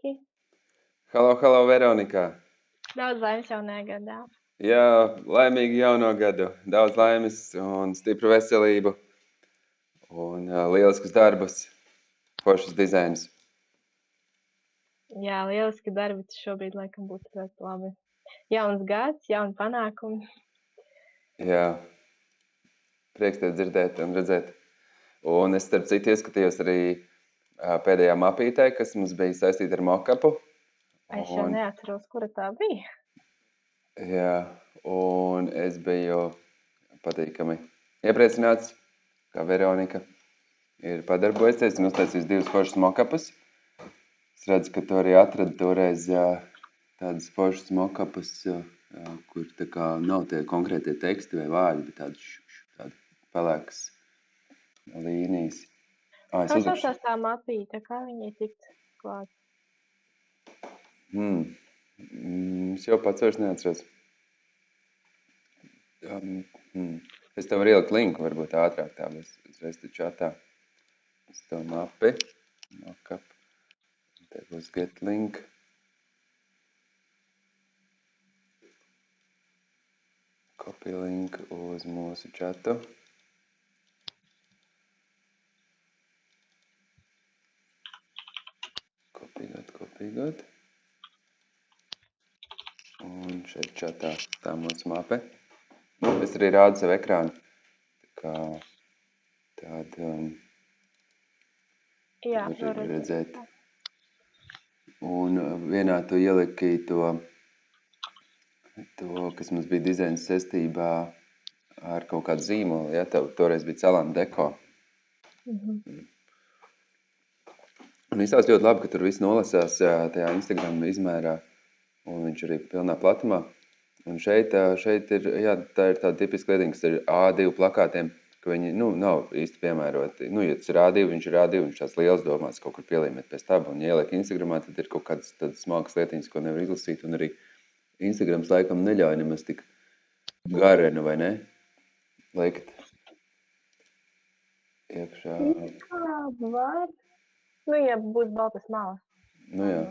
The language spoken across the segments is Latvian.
Sveiki! Halo, Veronika! Daudz laimes jaunajā gadā! Jā, laimīgu jauno gadu! Daudz laimes un stipru veselību un lieliskus darbus, foršus dizainus. Jā, lieliski darbi, tas šobrīd laikam būtu ļoti labi. Jauns gads, jauni panākumi. Jā, prieks tev dzirdēt un redzēt. Un es starp citu ieskatījos arī pēdējā mapītē, kas mums bija saistīta ar mock-upu. Es jau neatceros, kura tā bija. Jā, un es biju patīkami iepriecināts, kā Veronika ir padarbojusies un uztaisījis 2 foršus mock-upus. Es redzu, ka tu arī atradi toreiz tādas foršas mock-upus, kur tā kā nav tie konkrētie teksti vai vārdi, bet tādi pelēkas līnijas. Kā saucās tā mapīte? Kā viņai tikt klāt? Es jau pats vairs neatceros. Es tev varu ielikt linku, varbūt ātrāk tā, uzreiz tu čatā. Es tev mapi, mock-up. Te būs get link. Copy link uz mūsu čatu. Kopīgot. Un šeit čatā tā mūsu mape. Es arī rādu savu ekrānu. Tā kā tāda Jā, var redzēt. Un vienā tu ieliki to, kas mums bija dizaina saistībā ar kaut kādu zīmolu. Ja? Tev toreiz bija Celana Deko. Un izstāst ļoti labi, ka tur viss nolasās tajā Instagram izmērā, un viņš arī pilnā platumā. Un šeit ir, jā, tā ir tāda tipiska lietiņa, kas ir A2 plakātiem, ka viņi, nav īsti piemēroti. Ja tas ir A2, viņš ir A2, viņš tās liels domās kaut kur pielīmēt pēc taba, un ieliek Instagramā, tad ir kaut kādas tādas smalkas lietiņas, ko nevar izlasīt, un arī Instagrams laikam neļauj nemaz tik garenu, vai ne? Likt iekšā. Kā var? Ja būs baltas malas. Jā.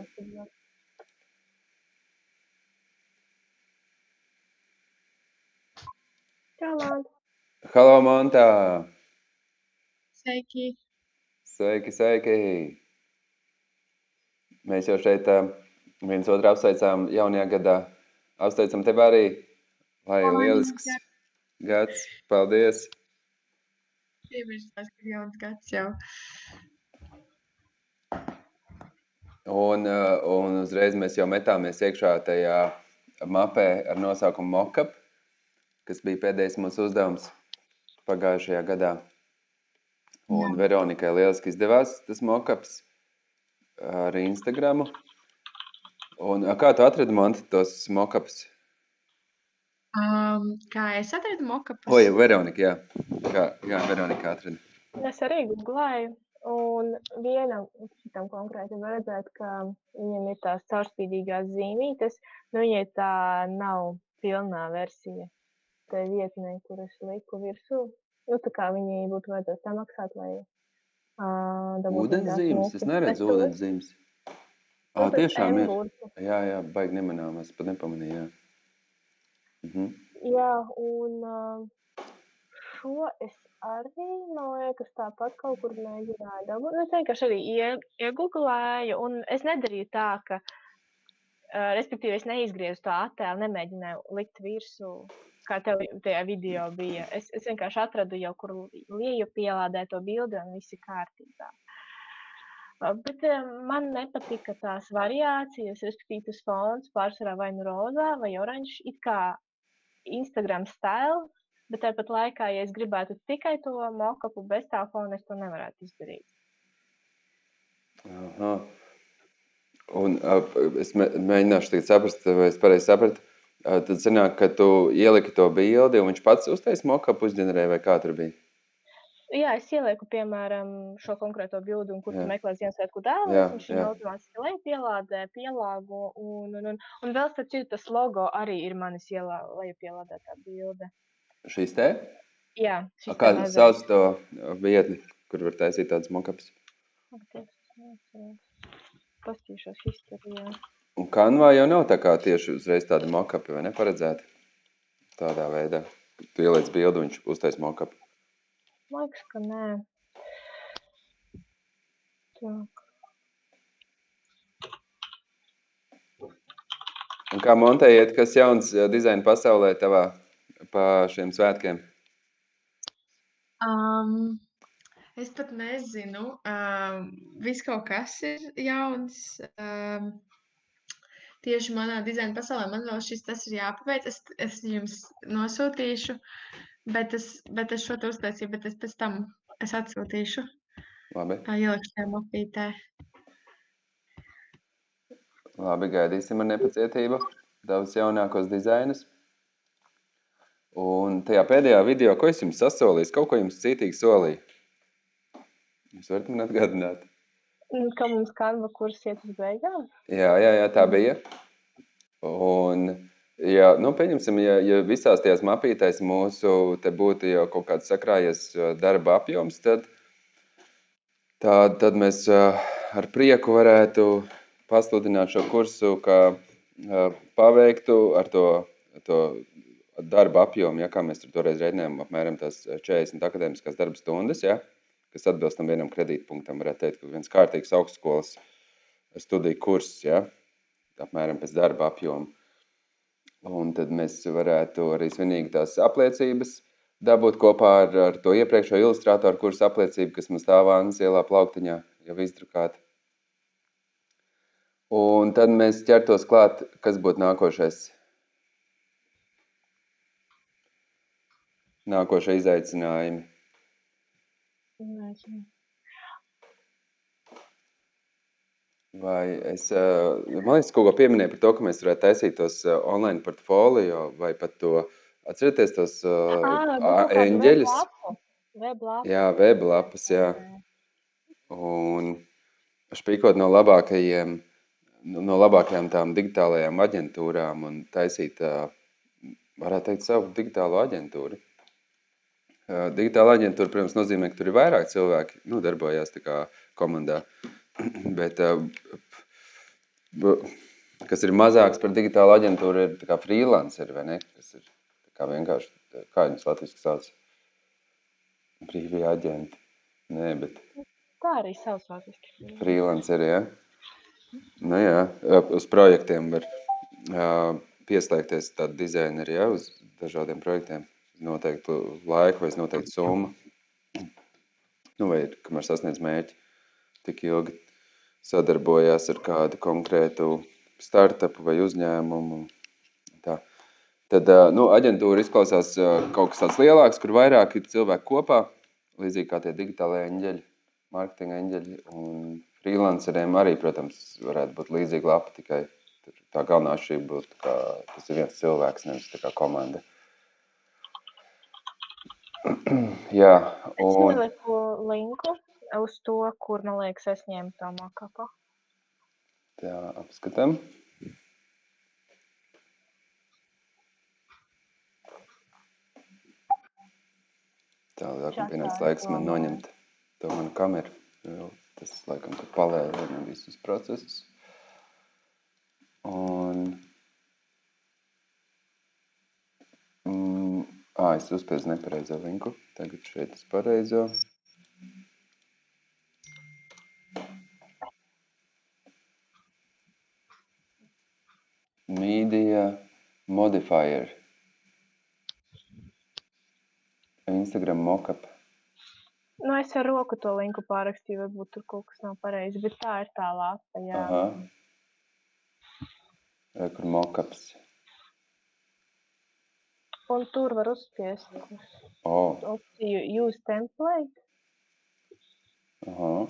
Čau, Halo, Montā! Sveiki! Sveiki! Mēs jau šeit viens otru apsveicām jaunajā gadā. Apsveicam tev arī, lai lielisks gads. Paldies! Iemirstās, ka jauns gads jau. Un uzreiz mēs jau metāmies iekšā tajā mapē ar nosaukumu Mockup, kas bija pēdējais mūsu uzdevums pagājušajā gadā. Un Veronikai lieliski izdevās tas Mockups ar Instagramu. Un kā tu atradi, Monti, tos Mockups? Kā es atradu Mockupus? Veronika, jā. Kā Veronika atrada? Es arī googlēju. Un vienam šitam konkrēti var redzēt, ka viņam ir tās caurspīdīgās zīmītes, viņai tā nav pilnā versija. Tā vietnē, kur es liku virsū. Tā kā viņai būtu vajadzētu samaksāt, lai dabūtu ūdenszīmes? Es neredzu ūdenszīmes. Tiešām ir. Jā, baigi nemanām, es pat nepamanīju, jā. Jā, un šo es arī, man liekas, tāpat kaut kur mēģināju dabūt. Es vienkārši arī iegooglēju, un es nedarīju tā, ka, respektīvi, es neizgriezu to attēlu, nemēģināju likt virsū, kā tev tajā video bija. Es vienkārši atradu jau, kur lieju pielādē to bildi, un visi kārtībā. Bet man nepatika tās variācijas, respektīvi, tas fons pārsvarā vai nu rozā vai oranžs, it kā Instagram style. Bet tāpat laikā, ja es gribētu tikai to mockupu bez tā fona, es to nevarētu izdarīt. Aha. Un es mēģināšu tagad saprast, vai es pareizi sapratu. Tad sanāk, ka tu ieliki to bildi, un viņš pats uztais mockupu uzģenerēja, vai kā tur bija? Jā, es ielieku, piemēram, šo konkrēto bildi, un kur tu meklē Ziemassvētku dēlus, viņš ir automātiski lejupielādē, pielāgo, un vēl starp citu tas logo arī ir manis lejupielādētā bilde. Šīs te? Jā, šis te Kā mazais. sauc to vietni, kur var taisīt tādas mockups? pastīšos histerijā. Un Canvā jau nav tā kā tieši uzreiz tāda mock-upi, vai ne, paredzēta? Tādā veidā. Tu ieliec bildu, viņš uztais mock-upi. Liekas, ka nē. Tak. Un kā montējiet, kas jauns dizaina pasaulē tavā pa šiem svētkiem? Es pat nezinu. Viss kaut kas ir jauns. Tieši manā dizaina pasaulē man vēl tas ir jāpaveic. Es jums nosūtīšu, bet es šo te uztaisīju, bet es pēc tam atsūtīšu. Labi. Ielikšu tajā mapītē. Labi, gaidīsim ar nepacietību tavus jaunākos dizainus. Un tajā pēdējā video, ko es jums sasolīju, kaut ko jums cītīgi solīju. Jūs varat man atgādināt? Ka mums Canva kurs iet uz beigām? Jā, tā bija. Un, ja, pieņemsim, ja visās tajās mapītēs mūsu te būtu jau kaut kāds sakrājies darba apjoms, tad mēs ar prieku varētu pasludināt šo kursu, kā paveiktu ar to darba apjomu, ja, kā mēs tur toreiz reiķinājām, apmēram tās 40 akadēmiskās darba stundas, ja, kas atbilstam vienam kredītpunktam, varētu teikt, ka viens kārtīgs augstskolas studiju kurs, ja, apmēram pēc darba apjoma. Un tad mēs varētu arī svinīgi tās apliecības dabūt kopā ar to iepriekšējo ilustrātoru kursu apliecību, kas mums stāv Annas ielā plauktiņā, jau izdrukāta. Un tad mēs ķertos klāt, kas būtu nākošais. Nākošie izaicinājumi. Vai man liekas, kaut ko pieminēja par to, ka mēs varētu taisīt tos online portfolio, vai pat to, atcerieties tos eņģeļus? Weblapu. Jā, weblapas, jā. Un špīkot no labākajām tām digitālajām aģentūrām un taisīt, varētu teikt, savu digitālo aģentūru. Digitāla aģentūra, protams, nozīmē, ka tur ir vairāk cilvēki, darbojās tā kā komandā, bet kas ir mazāks par digitālu aģentūru, ir tā kā freelanceri, vai ne? Kas ir tā kā vienkārši, kā viņus latviski sauc? Brīvie aģenti. Nē, bet... Tā arī savs latviski. Freelanceri, ja? Nu jā, uz projektiem var pieslēgties tādi dizaineri, ja, uz dažādiem projektiem. Noteiktu laiku vai noteiktu summu. Vai ir, kamēr sasniedz mērķi, tik ilgi sadarbojās ar kādu konkrētu startupu vai uzņēmumu. Tā. Tad aģentūra izklausās kaut kas tāds lielāks, kur vairāk ir cilvēki kopā, līdzīgi kā tie digitālajie eņģeļi, marketinga eņģeļi, un freelanceriem arī, protams, varētu būt līdzīga lapa, tikai tā galvenā atšķirība būtu, ka tas ir viens cilvēks, nevis tā kā komanda. Jā, Es ieliku linku uz to, kur, man liekas, es ņēmu to mock-upu. Tā, apskatām. Tā, laikam, pienāca laiks man noņemt to manu kameru. Tas, laikam, tur palēja visus procesus. Un... es uzspēju nepareizo linku. Tagad šeit es pareizo. Media modifier. Instagram mockup. Es ar roku to linku pārakstīju, varbūt tur kaut kas nav pareizi, bet tā ir tā lapa, jā. Aha. Kur mockups. Un tur var uzspiest opciju use template. Aha.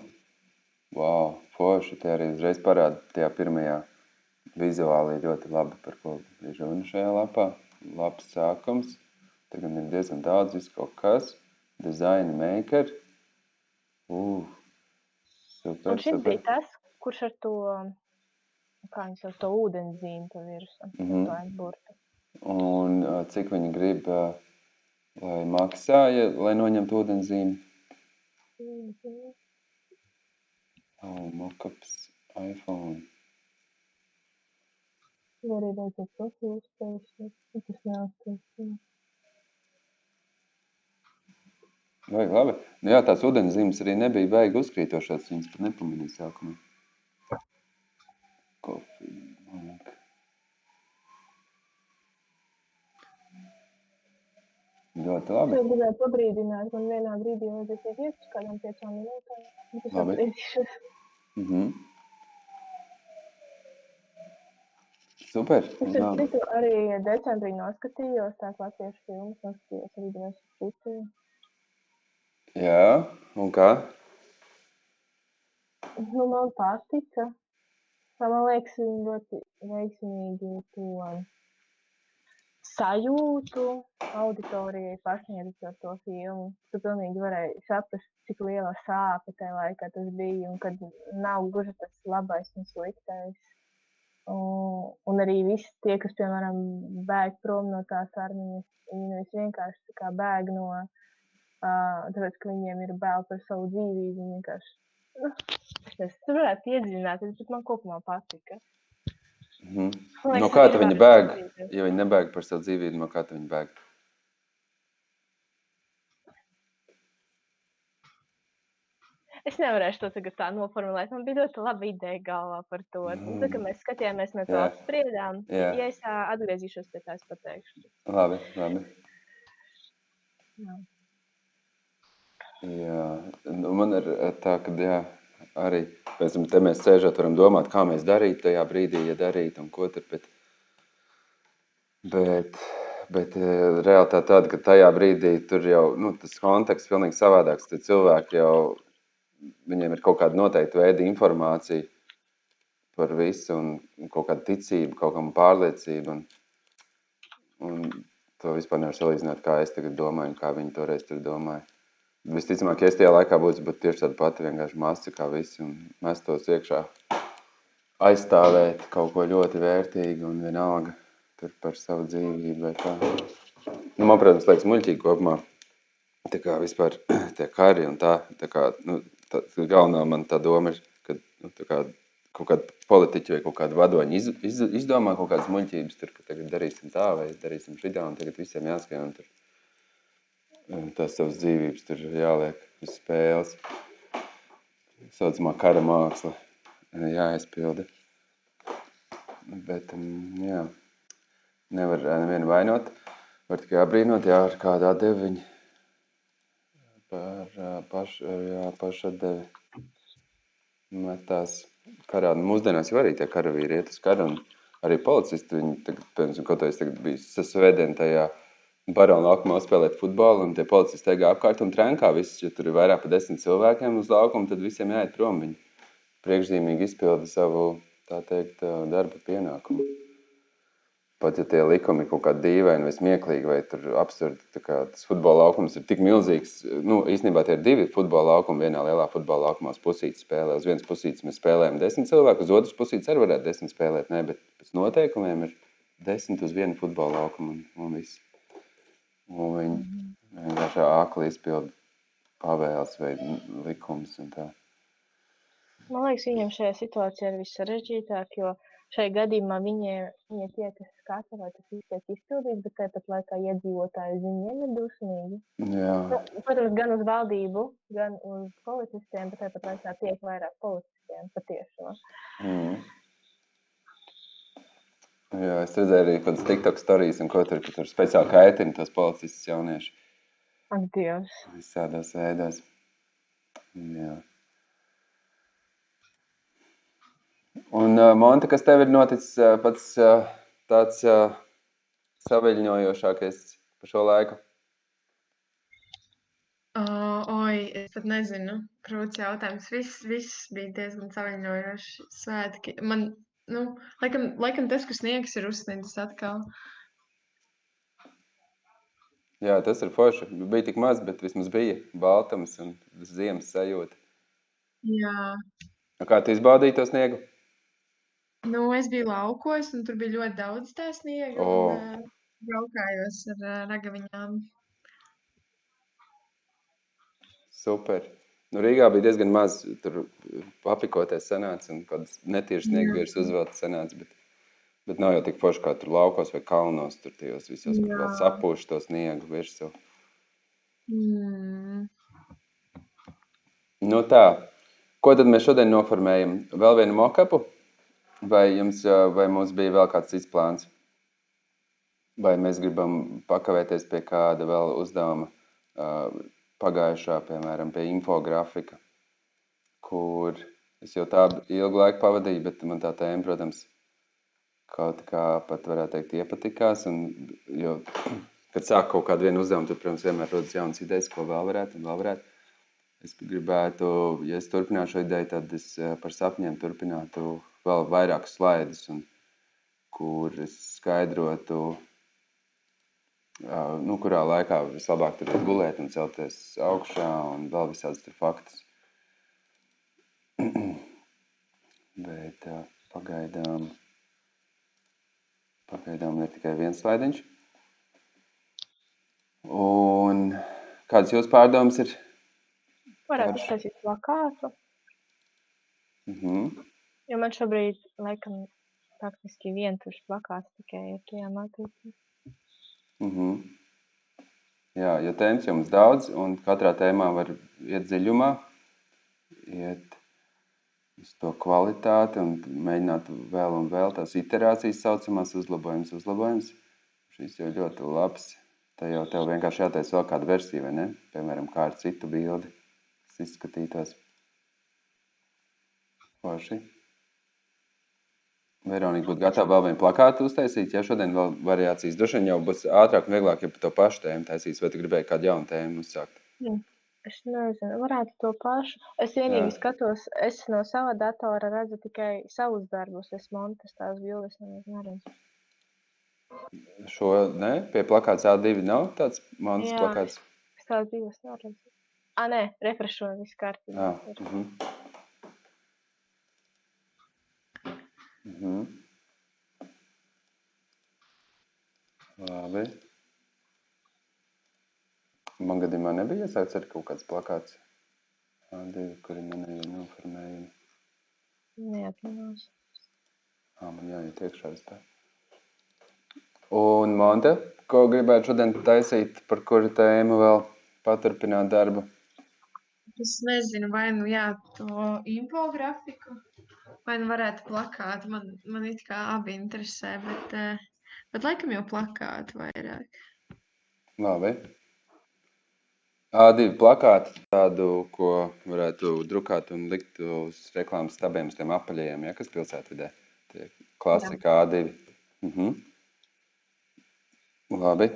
Wow, forši. Tie arī uzreiz parāda tajā pirmajā vizuāli ļoti labi, par ko ir runa šajā lapā. Labs sākums. Tagad ir diezgan daudz, visu kaut kas. Design maker. Super, un šis super. bija tas, kurš ar to, kā viņš jau to ūdenzīmi pa virsmu, to aizburtu. Un cik viņi grib, lai maksāja, lai noņemtu ūdenzīmi? Mockups. iPhone. Var arī beidzot profilu uztaisīt. Tas neuztaisīt. Vajag labi. Nu jā, tās ūdenszīmes arī nebija baigi uzkrītošās, viņas pat nepamanīja sākumā. Coffee, vajag. Ļoti labi. Es gribēju pabrīdināt, man vienā brīdī vajadzēs iet uz kādām 5 minūtēm. Bet es Labi. atbrīdīšos. Super. Es ar citu arī decembrī noskatījos tās latviešu filmas, noskatījos arī divas citu. Jā, un kā? Nu, man patika. Man liekas, viņi ļoti veiksmīgi to sajūtu auditorijai pasniedz ar to filmu. Tu pilnīgi varēji saprast, cik liela sāpe tajā laikā tas bija un kad nav gluži tas labais un sliktais. Un arī visi tie, kas, piemēram, bēg prom no tās armijas, viņi nevis vienkārši tā kā bēg no, tāpēc, ka viņiem ir bail par savu dzīvību, viņi vienkārši, es tur varētu iedziļināties, bet man kopumā patika. No kā tu viņi bēg? Ja viņi nebēg par savu dzīvību, no kā tu viņi bēg? Es nevarēšu to tagad tā noformulēt. Man bija ļoti laba ideja galvā par to. Tā, kad mēs skatījāmies, mēs to apspriedām. Ja es atgriezīšos pie tā, es pateikšu. Labi. Jā. Nu, man ir tā, ka arī pēc tam te mēs sēžot varam domāt, kā mēs darīt tajā brīdī, ja darīt un ko tur, bet realitāte tāda, ka tajā brīdī tur jau, tas konteksts pilnīgi savādāks, tie cilvēki jau, viņiem ir kaut kāda noteikta veida informācija par visu un kaut kāda ticība, kaut kāda pārliecība un to vispār nevar salīdzināt, kā es tagad domāju un kā viņi toreiz tur domāja. Visticamāk, ja es tajā laikā būtu tieši tāda pati vienkārši masa kā visi un mestos iekšā aizstāvēt kaut ko ļoti vērtīgu un vienalga tur par savu dzīvību vai kā. Man, protams, liekas muļķīgi kopumā, tā kā vispār tie kari un tā kā, galvenā man tā doma ir, ka tā kā kaut kādi politiķi vai kaut kādi vadoņi izdomā kaut kādas muļķības tur, ka tagad darīsim tā vai darīsim šitā un tagad visiem jāskrien un tur tās savas dzīvības tur jāliek uz spēles. Saucamā kara māksla jāizpilda. Bet, jā, nevar nevienu vainot. Var tikai abrīnot, jā, ar kādu atdevi viņi par pašatdevi metās karā. Mūsdienās jau arī tie karavīri iet uz karu un arī policisti, viņi tagad, piemēram, kaut es tagad biju sasvētdien tajā Barona laukumā spēlēt futbolu, un tie policisti steigā apkārt un trenkā visus, ja tur ir vairāk par 10 cilvēkiem uz laukumu, tad visiem jāiet prom. Viņi priekšzīmīgi izpilda savu, tā teikt, darba pienākumu. Pat ja tie likumi kaut kā dīvaini vai smieklīgi vai tur absurdi, tā kā tas futbola laukums ir tik milzīgs, īstenībā tie ir 2 futbola laukumi, vienā lielā futbola laukumā uz pusītes spēlē. Uz vienas pusītes mēs spēlējam 10 cilvēku, uz otras pusītes arī varētu 10 spēlēt, ne, bet pēc noteikumiem ir 10 uz vienu futbola laukumu un viss. Un viņi vienkārši akli izpilda pavēles vai likums un tā. Man liekas, viņiem šajā situācijā ir vissarežģītāk, jo šai gadījumā viņi tie, kas skata, vai tas viss tiek izpildīts, bet tāpat laikā iedzīvotāji uz viņiem ir dusmīgi. Jā. Protams, gan uz valdību, gan uz policistiem, bet tāpat laikā tiek vairāk policistiem patiešām. Jā, es redzēju arī kādas TikTok storijas un ko tur, ka tur speciāli kaitina tos policistus jaunieši. Ak, Dievs. Visādos veidos. Jā. Un, Monte, kas tev ir noticis pats tāds saviļņojošākais par šo laiku? Es pat nezinu. Krūts jautājums. Viss bija diezgan saviļņojoši svētki. Man, laikam tas, ka sniegs ir uzsniedzis atkal. Jā, tas ir forši. Bija tik maz, bet vismaz bija baltums un ziemas sajūta. Jā. Kā tu izbaudīji to sniegu? Es biju laukos, un tur bija ļoti daudz tā sniega, un braukājos ar ragaviņām. Super. Nu, Rīgā bija diezgan maz, tur papikoties sanāca un kādas netīras sniegvieras uzveltas sanāca, bet nav jau tik forši kā tur laukos vai kalnos, tur tajos visos, kur vēl sapūš to sniegu virsū. Nu tā, ko tad mēs šodien noformējam? Vēl vienu mokapu? Vai mums bija vēl kāds cits plāns? Vai mēs gribam pakavēties pie kāda vēl uzdevuma pagājušā, piemēram, pie infografika, kur es jau tā ilgu laiku pavadīju, bet man tā tēma, protams, kaut kā pat varētu teikt iepatikās, jo, kad sāk kaut kādu vienu uzdevumu, tad, protams, vienmēr rodas jaunas idejas, ko vēl varētu. Es gribētu, ja es turpināšu šo ideju, tad es par sapņiem turpinātu vēl vairākus slaidus, kur es skaidrotu, kurā laikā vislabāk tur gulēt un celties augšā un vēl visādas tur faktus. Bet pagaidām ir tikai viens slaidiņš. Un kādas jūsu pārdomas ir? Varētu uztaisīt plakātu. Jo man šobrīd, laikam, praktiski vientušs plakāts tikai ir tajā mākslībā. Jā, jo tēmas jums daudz, un katrā tēmā var iet dziļumā, iet uz to kvalitāti un mēģināt vēl un vēl tās iterācijas saucamās uzlabojums. Šis jau ļoti labs. Tā jau tev vienkārši jātais vēl kādu versiju, vai ne? Piemēram, kā ar citu bildi, kas izskatītos. Forši. Veronika būtu gatava vēl vienu plakātu uztaisīt, ja šodien vēl variācijas. Droši vien jau būs ātrāk un vieglāk, ja par to pašu tēmu taisīs, vai tu gribēji kādu jaunu tēmu uzsākt? Es nezinu, varētu to pašu. Es vienīgi skatos, es no sava datora redzu tikai savus darbus, es montas tās bildes neredzu. Šo, ne? Pie plakāts A2 nav tāds montas plakāts? Jā, es tās divas neredzu. Nē, refrešoju visu kārtībā. Labi. Man gadījumā nebija iesākts ar kaut kāds plakāts A2, kuri manēji noformējumi. Neatminās. Man jāiet iekšā vispār. Un Monte, ko gribētu šodien taisīt, par kuru tēmu vēl paturpināt darbu? Es nezinu, vai to infografiku, vai varētu plakātu. Man it kā abi interesē, bet laikam jau plakātu vairāk. Labi. A2 plakātu tādu, ko varētu drukāt un likt uz reklāmas stabiem, uz tiem apaļajiem, kas pilsētvidē. Tie klasika A2. Labi.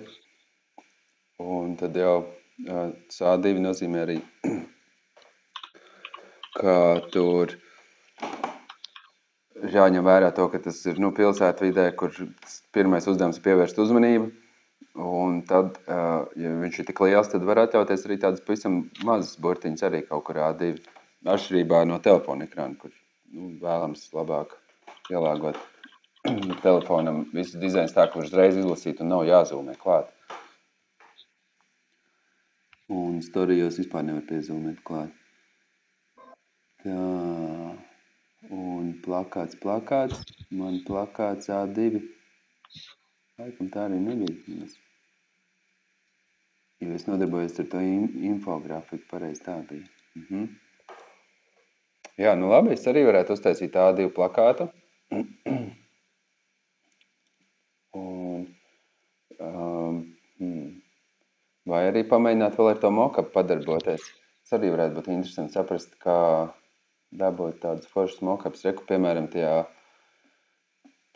Un tad jau A2 nozīmē arī, ka tur jāņem vērā to, ka tas ir pilsētvidē, kur pirmais uzdevums ir pievērst uzmanību. Un tad, ja viņš ir tik liels, tad var atļauties arī tādas pavisam mazas burtiņas arī kaut kur A2. Atšķirībā no telefona ekrāna, kur vēlams labāk ielāgot telefonam visu dizains tā, ka uzreiz izlasīt un nav jāzūmē klāt. Un storijos vispār nevar piezūmēt klāt. Tā. Un plakāts. Man plakāts A2. Laikam tā arī nebija. Jo es nodarbojos ar to infografiku, pareizi tā bija. Jā, labi, es arī varētu uztaisīt A2 plakātu. Un, vai arī pamēģināt vēl ar to mokapu padarboties. Tas arī varētu būt interesanti saprast, kā dabūt tādus foršus mokapus. Reku, piemēram, tajā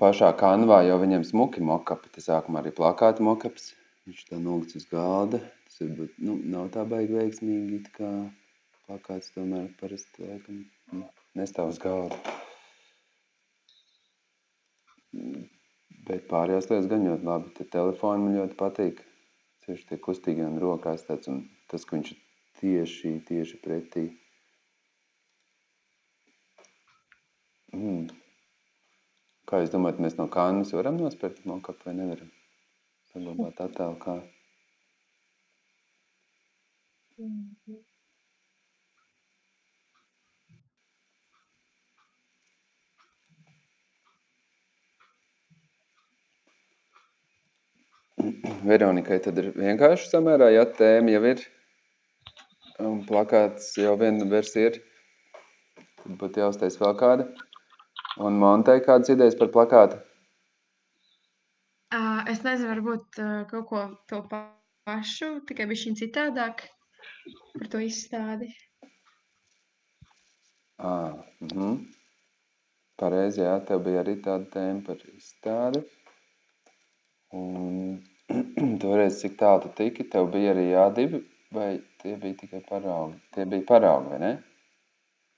pašā Canvā jau viņiem smuki mokapi. Te sākumā arī plakāta mokaps. Viņš tā nolikts uz galda. Tas varbūt nav tā baigi veiksmīgi, it kā plakāts tomēr parasti laikam nestāv uz galda. Bet pārējās lietas gan ļoti labi. Te telefoni man ļoti patīk. Tieši tie kustīgi un rokās tāds, un tas, ka viņš ir tieši pretī. Kā jūs domājat, mēs no Canvas varam nospērt mokapu vai nevaram? Saglabāt attēlu kā? Veronikai tad ir vienkārši samērā, ja tēma jau ir, un plakāts jau viena versija ir, tad būtu jāuztais vēl kāda. Un Montei kādas idejas par plakātu? Es nezinu, varbūt kaut ko to pašu, tikai bišķiņ citādāk par to izstādi. Pareizi, jā, tev bija arī tāda tēma par izstādi. Un toreiz, cik tālu tu tiki, tev bija arī jādivi, vai tie bija tikai paraugi? Tie bija paraugi, vai ne?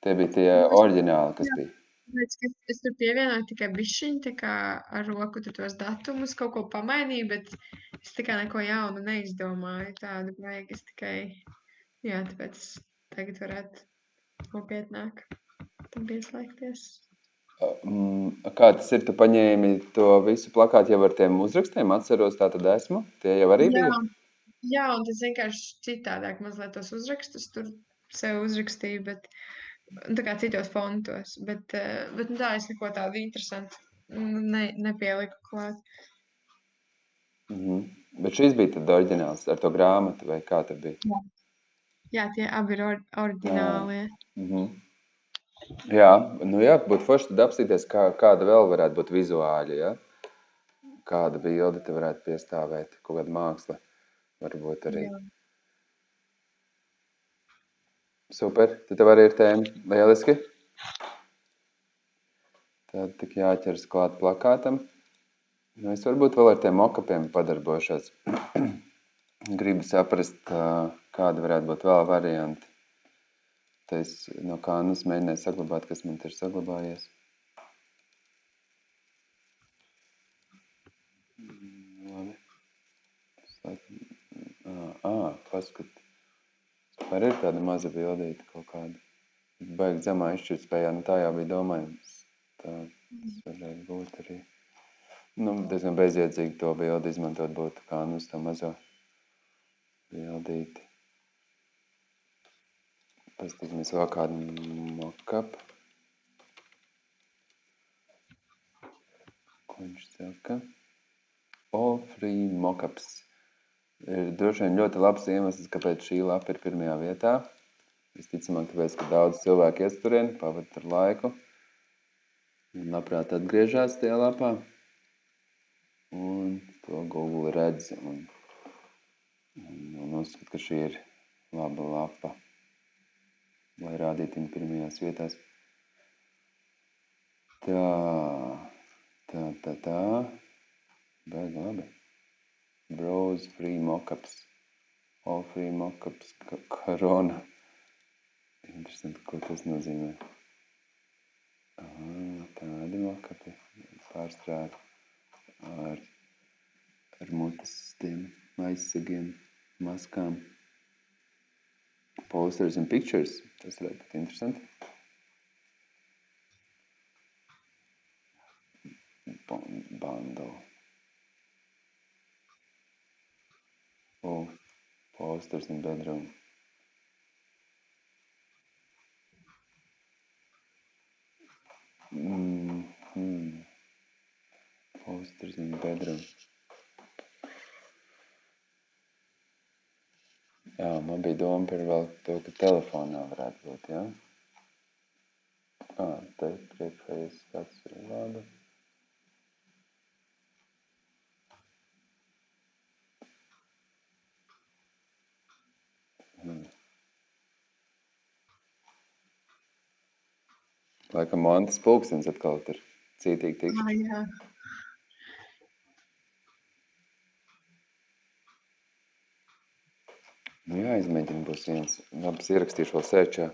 Tie bija tie oriģināli, kas bija. Es tur pievienoju tikai bišķiņ, tā kā ar roku tur tos datumus kaut ko pamainīju, bet es tā kā neko jaunu neizdomāju tādu, vajag es tikai, jā, tāpēc tagad varētu nopietnāk tam pieslēgties. Kā tas ir, tu paņēmi to visu plakātu jau ar tiem uzrakstiem, atceros, tā tad esmu, tie jau arī bija? Jā, un tas vienkārši citādāk mazliet tos uzrakstus tur sev uzrakstīju, bet tā kā citos fontos, bet tā es neko tādu interesantu nepieliku klāt. Bet šis bija tad oriģināls ar to grāmatu, vai kā tur bija? Jā, tie abi ir oriģinālie. Jā, būtu forši tad apstīties, kāda vēl varētu būt vizuāļa, ja? Kāda bilde te varētu piestāvēt, kaut kāda māksla varbūt arī. Jā. Super, tad tev arī ir tēma, lieliski. Tad tik jāķers klāt plakātam. Es varbūt vēl ar tiem mokapiem padarbošos. Gribu saprast, kāda varētu būt vēl varianti. Te es no Canvas mēģināju saglabāt, kas man te ir saglabājies. Labi. Paskat. Var ir tāda maza bildīta kaut kāda. Baigi zemā izšķirtspējā, tā jau bija domājums. Tas varētu būt arī. Diezgan bezjēdzīgi to bildi izmantot būtu Canvas, to mazo bildīti. Pastīsimies vēl kādu mockup. Ko viņš saka? All free mockups. Ir droši vien ļoti labs iemesls, kāpēc šī lapa ir pirmajā vietā. Visticamāk, tāpēc, ka daudz cilvēku ies turien, pavada ar laiku. Un labprāt atgriežās tajā lapā. Un to Google redz un uzskat, ka šī ir laba lapa. Lai rādītu viņu pirmajās vietās. Tā. Baigi labi. Browse free mockups. All free mockups. Corona. Interesanti, ko tas nozīmē. Tādi mockupi. Pārstrādi ar mutes tiem aizsegiem, maskām. Posters and pictures. Tas varētu būt interesanti. Bundle. Posters and bedroom. Posters and bedroom. Jā, man bija doma par vēl to, ka telefonā varētu būt, jā? Te priekšējais skats ir labi. Laikam Mantas pulkstens atkal tur cītīgi tik. Jā. Jāizmēģina būs viens. Labs ierakstīšu vēl searchā.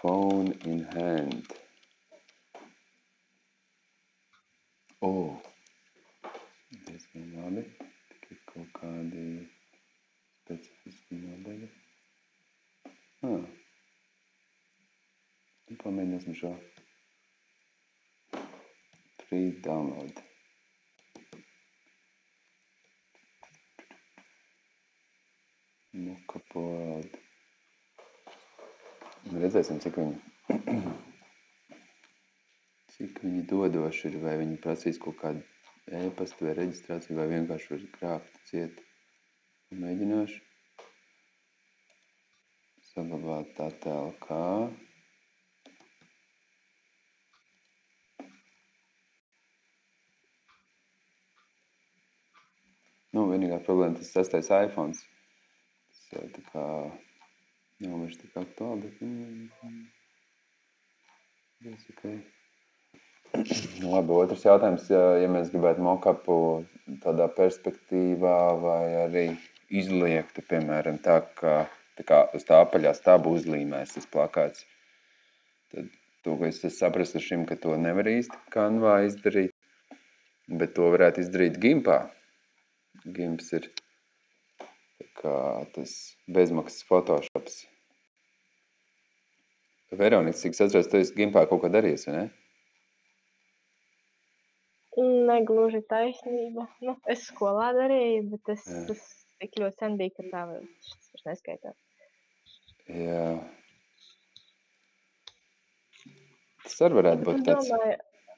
Phone in hand. Diezgan labi. Tikai kaut kādi specifiski modeļi. Pamēģināsim šo. Free download. Mockup world. Redzēsim, cik viņi dodoši ir, vai viņi prasīs kaut kādu e-pastu vai reģistrāciju vai vienkārši var krāpt ciet. Mēģināšu. Saglabāt attēlu kā. Nu, vienīgā problēma tas 6. iPhones. Tas jau tā kā nav vairs tik aktuāli, bet tas ok. Labi, otrs jautājums, ja mēs gribētu mock-upu tādā perspektīvā vai arī izliektu, piemēram, tā kā uz tā apaļā staba uzlīmēs tas plakāts, tad to, ko es saprastu šim, ka to nevar īsti Canvā izdarīt, bet to varētu izdarīt Gimpā. Gimps ir tā kā tas bezmaksas Photoshops. Veronika, cik atceros, tu esi Gimpā kaut ko darījusi, vai ne? Negluži taisnība. Nu, es skolā darīju, bet tas tik ļoti sen bija, ka tā vairs neskaitās. Jā. Tas arī varētu būt tāds. Es domāju,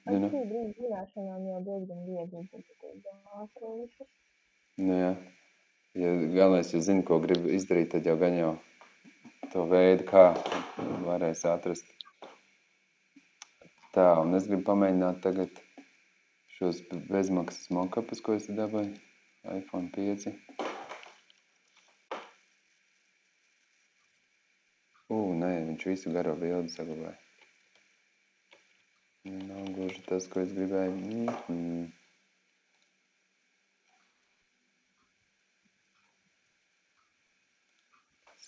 ar šī brīža zināšanām jau diezgan viegli būtu. Nu jā. Ja galvenais, ja zini, ko grib izdarīt, tad jau gan jau to veidu, kā varēs atrast. Tā, un es gribu pamēģināt tagad šos bezmaksas mock-upus, ko es dabāju. iPhone 5. Nē, viņš visu garo bildi saglabāja. Nav gluži tas, ko es gribēju.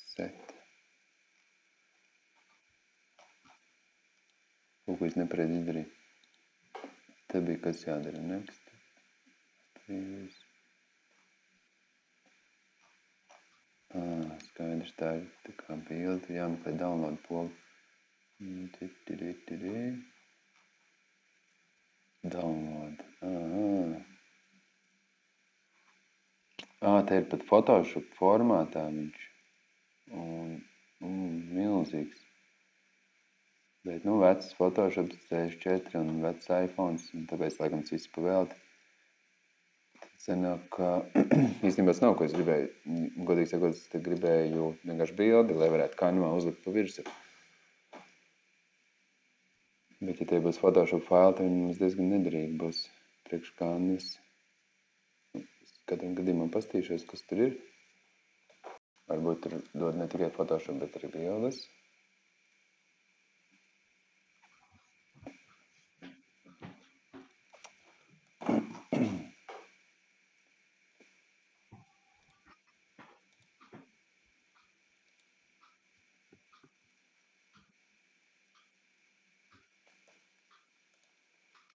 Set. Ko es nepareizi izdarīju. Te bija kas jādara. Next. Previous. Skaidrs, tā ir tā kā bildi. Jāmeklē download pogu. Download. Te ir pat Photoshop formātā viņš. Un milzīgs. Bet, vecs Photoshop CS4 un vecs iPhones, un tāpēc, laikam, tas viss pavēlti. Tad sanāk, ka īstenībā tas nav, ko es gribēju. Godīgi sakot, es gribēju vienkārši bildi, lai varētu Canvā uzlikt pa virsu. Bet, ja tie būs Photoshop faili, tad viņi mums diezgan nederīgi būs priekš Canvas. Katram gadījumam pastīšos, kas tur ir. Varbūt tur dod ne tikai Photoshop, bet arī bildes.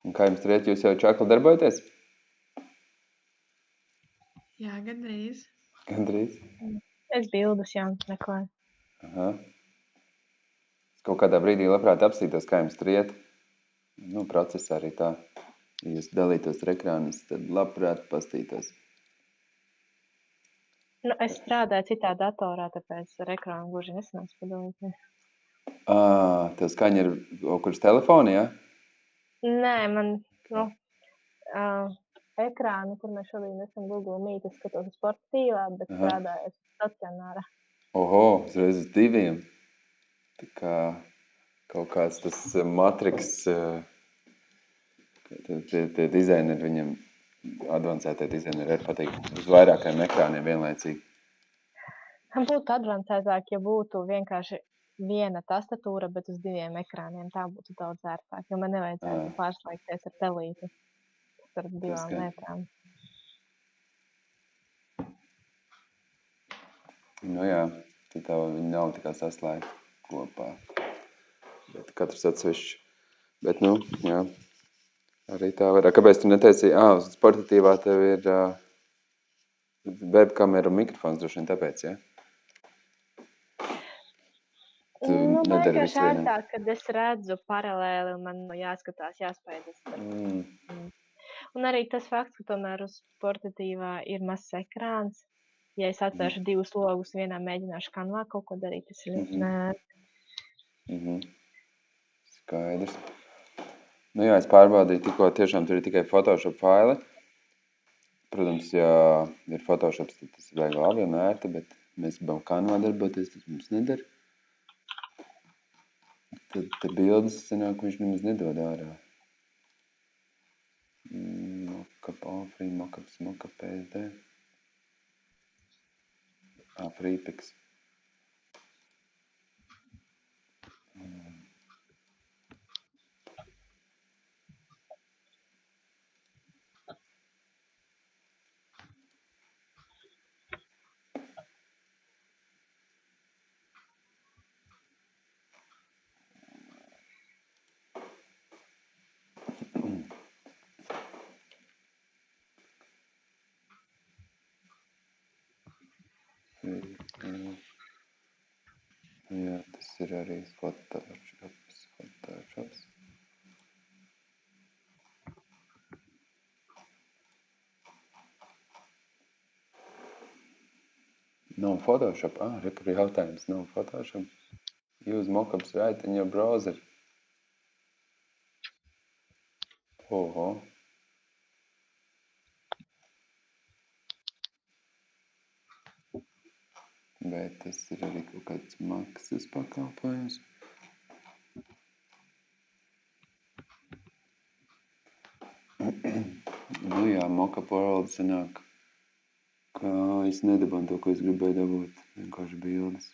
Un kā jums tur iet, jūs jau čakli darbojaties? Jā, gandrīz. Gandrīz? Es bildes jau meklēju. Aha. Es kaut kādā brīdī labprāt apstītos, kā jums tur iet. Procesā arī tā. Ja jūs dalītos ar ekrānus, tad labprāt pastītos. Es strādāju citā datorā, tāpēc ar ekrānu gluži nesanāks padalīties. Tev skaņa ir kaut kur uz telefona, ja? Nē, man ekrānu, kur mēs šobrīd esam Google Meet, es skatos uz portatīvā, bet strādāju stacionārā. Oho, uzreiz uz diviem. Tā kā kaut kāds tas Matrix, tie dizaineri viņam, advancētie dizaineri arī patīk uz vairākiem ekrāniem vienlaicīgi. Man būtu advancētāk, ja būtu vienkārši viena tastatūra, bet uz diviem ekrāniem. Tā būtu daudz vērtāk, jo man nevajadzētu pārslēgties ar telīti par divām lietām. Jā, tad tā viņi nav tā kā saslēgti kopā. Bet katrs atsevišķi. Bet, jā, arī tā var. Kāpēc tu neteici, uz portatīvā tev ir webkamera un mikrofons droši vien tāpēc, ja? Vienkārši ērtāk, kad es redzu paralēli un man jāskatās, jāspējas. Un arī tas fakts, ka tomēr uz portatīvā ir mazs ekrāns. Ja es atvēršu divus logus, vienā mēģināšu Canvā kaut ko darīt, tas ir ļoti nērti. Skaidrs. Jā, es pārbaudīju tikko, tiešām tur ir tikai Photoshop faili. protams, ja ir Photoshops, tad tas vajag labi un ērti, bet mēs gribam Canvā darboties, tas mums nedara. Tad te bildes sanāk, viņš nemaz nedod ārā. Mockup, free mockups, mockup PSD. Freepix. Jā, tas ir arī Photoshops. No Photoshop. Rekur jautājums. No Photoshop. Use mockups right in your browser. Oho. Bet tas ir arī kaut kāds maksas pakalpojums. Nu jā, Mockup World sanāk, ka es nedabānu to, ko es gribēju dabūt. Vienkārši bildes.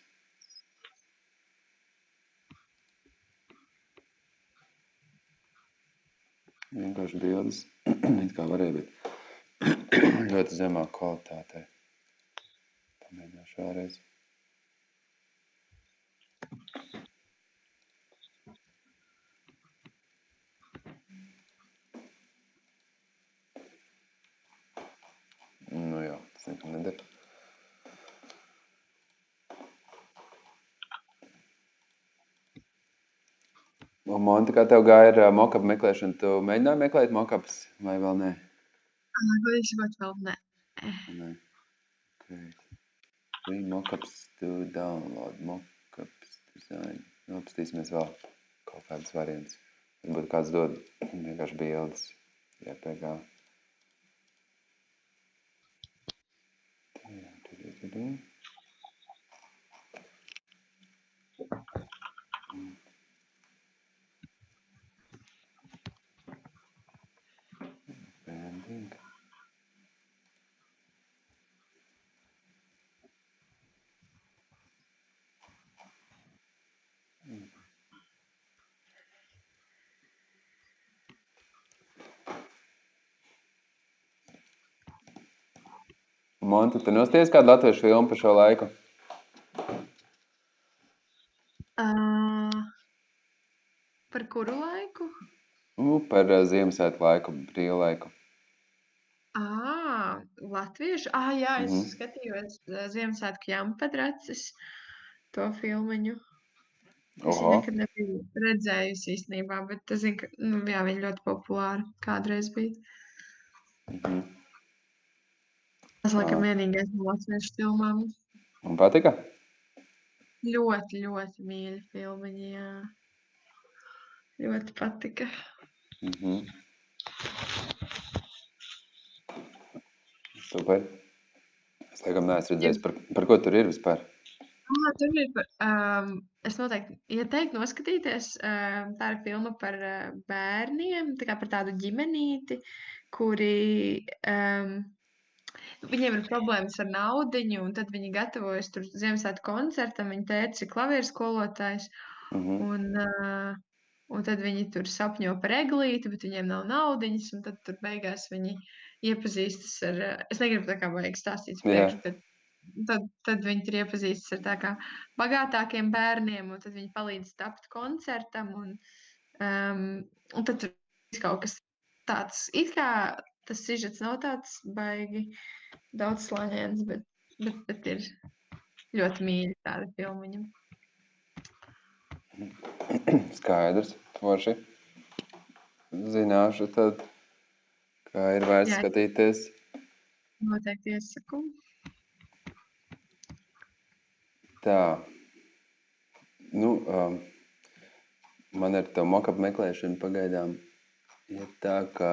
Vienkārši bildes. It kā varēja, bet ļoti zemā kvalitātē. Pamēģināšu vēlreiz. Nu jā, tas nekam nedara. Un Monti, kā tev gāja ar mockup meklēšanu? Tu mēģināji meklēt mockups vai vēl nē? Godīgi sakot, vēl nē. Nē. Great. Free mockups to download. Mockups design. Nu, apstīsimies vēl kaut kādas variants. Varbūt kāds dod vienkārši bildes. JPG. Branding. Monti, tu nosties kādu latviešu filmu par šo laiku? Par kuru laiku? Par Ziemassvētku laiku, brīvu laiku. Latviešu? Jā, es skatījos Ziemassvētku Jampadracis, to filmiņu. Es viņu nekad nebiju redzējusi īstenībā, bet es zinu, ka jā, viņa ļoti populāra kādreiz bija. Tas laikam vienīgais no latviešu filmām. Un patika? Ļoti, ļoti mīļa filmiņa, jā. Ļoti patika. Super. Es laikam neesmu redzējis. Par ko tur ir vispār? Tur ir par... es noteikti ieteiktu noskatīties. Tā ir filma par bērniem, tā kā par tādu ģimenīti, kuri... Viņiem ir problēmas ar naudiņu, un tad viņi gatavojas tur Ziemassvētku koncertam. Viņa tētis ir klavieru skolotājs, un tad viņi tur sapņo par eglīti, bet viņiem nav naudiņas, un tad tur beigās viņi iepazīstas ar... Es negribu tā kā vajag stāstīt priekšu, bet tad viņi tur iepazīstas ar tā kā bagātākiem bērniem, un tad viņi palīdz tapt koncertam, un tad tur kaut kas tāds, it kā tas sižets nav tāds baigi daudz slaņēns, bet ir ļoti mīļa tāda filmiņa. Skaidrs, forši. Zināšu tad, kā ir vērts skatīties. Noteikti iesaku. Tā. Man ar to mockup meklēšanu pagaidām ir tā, ka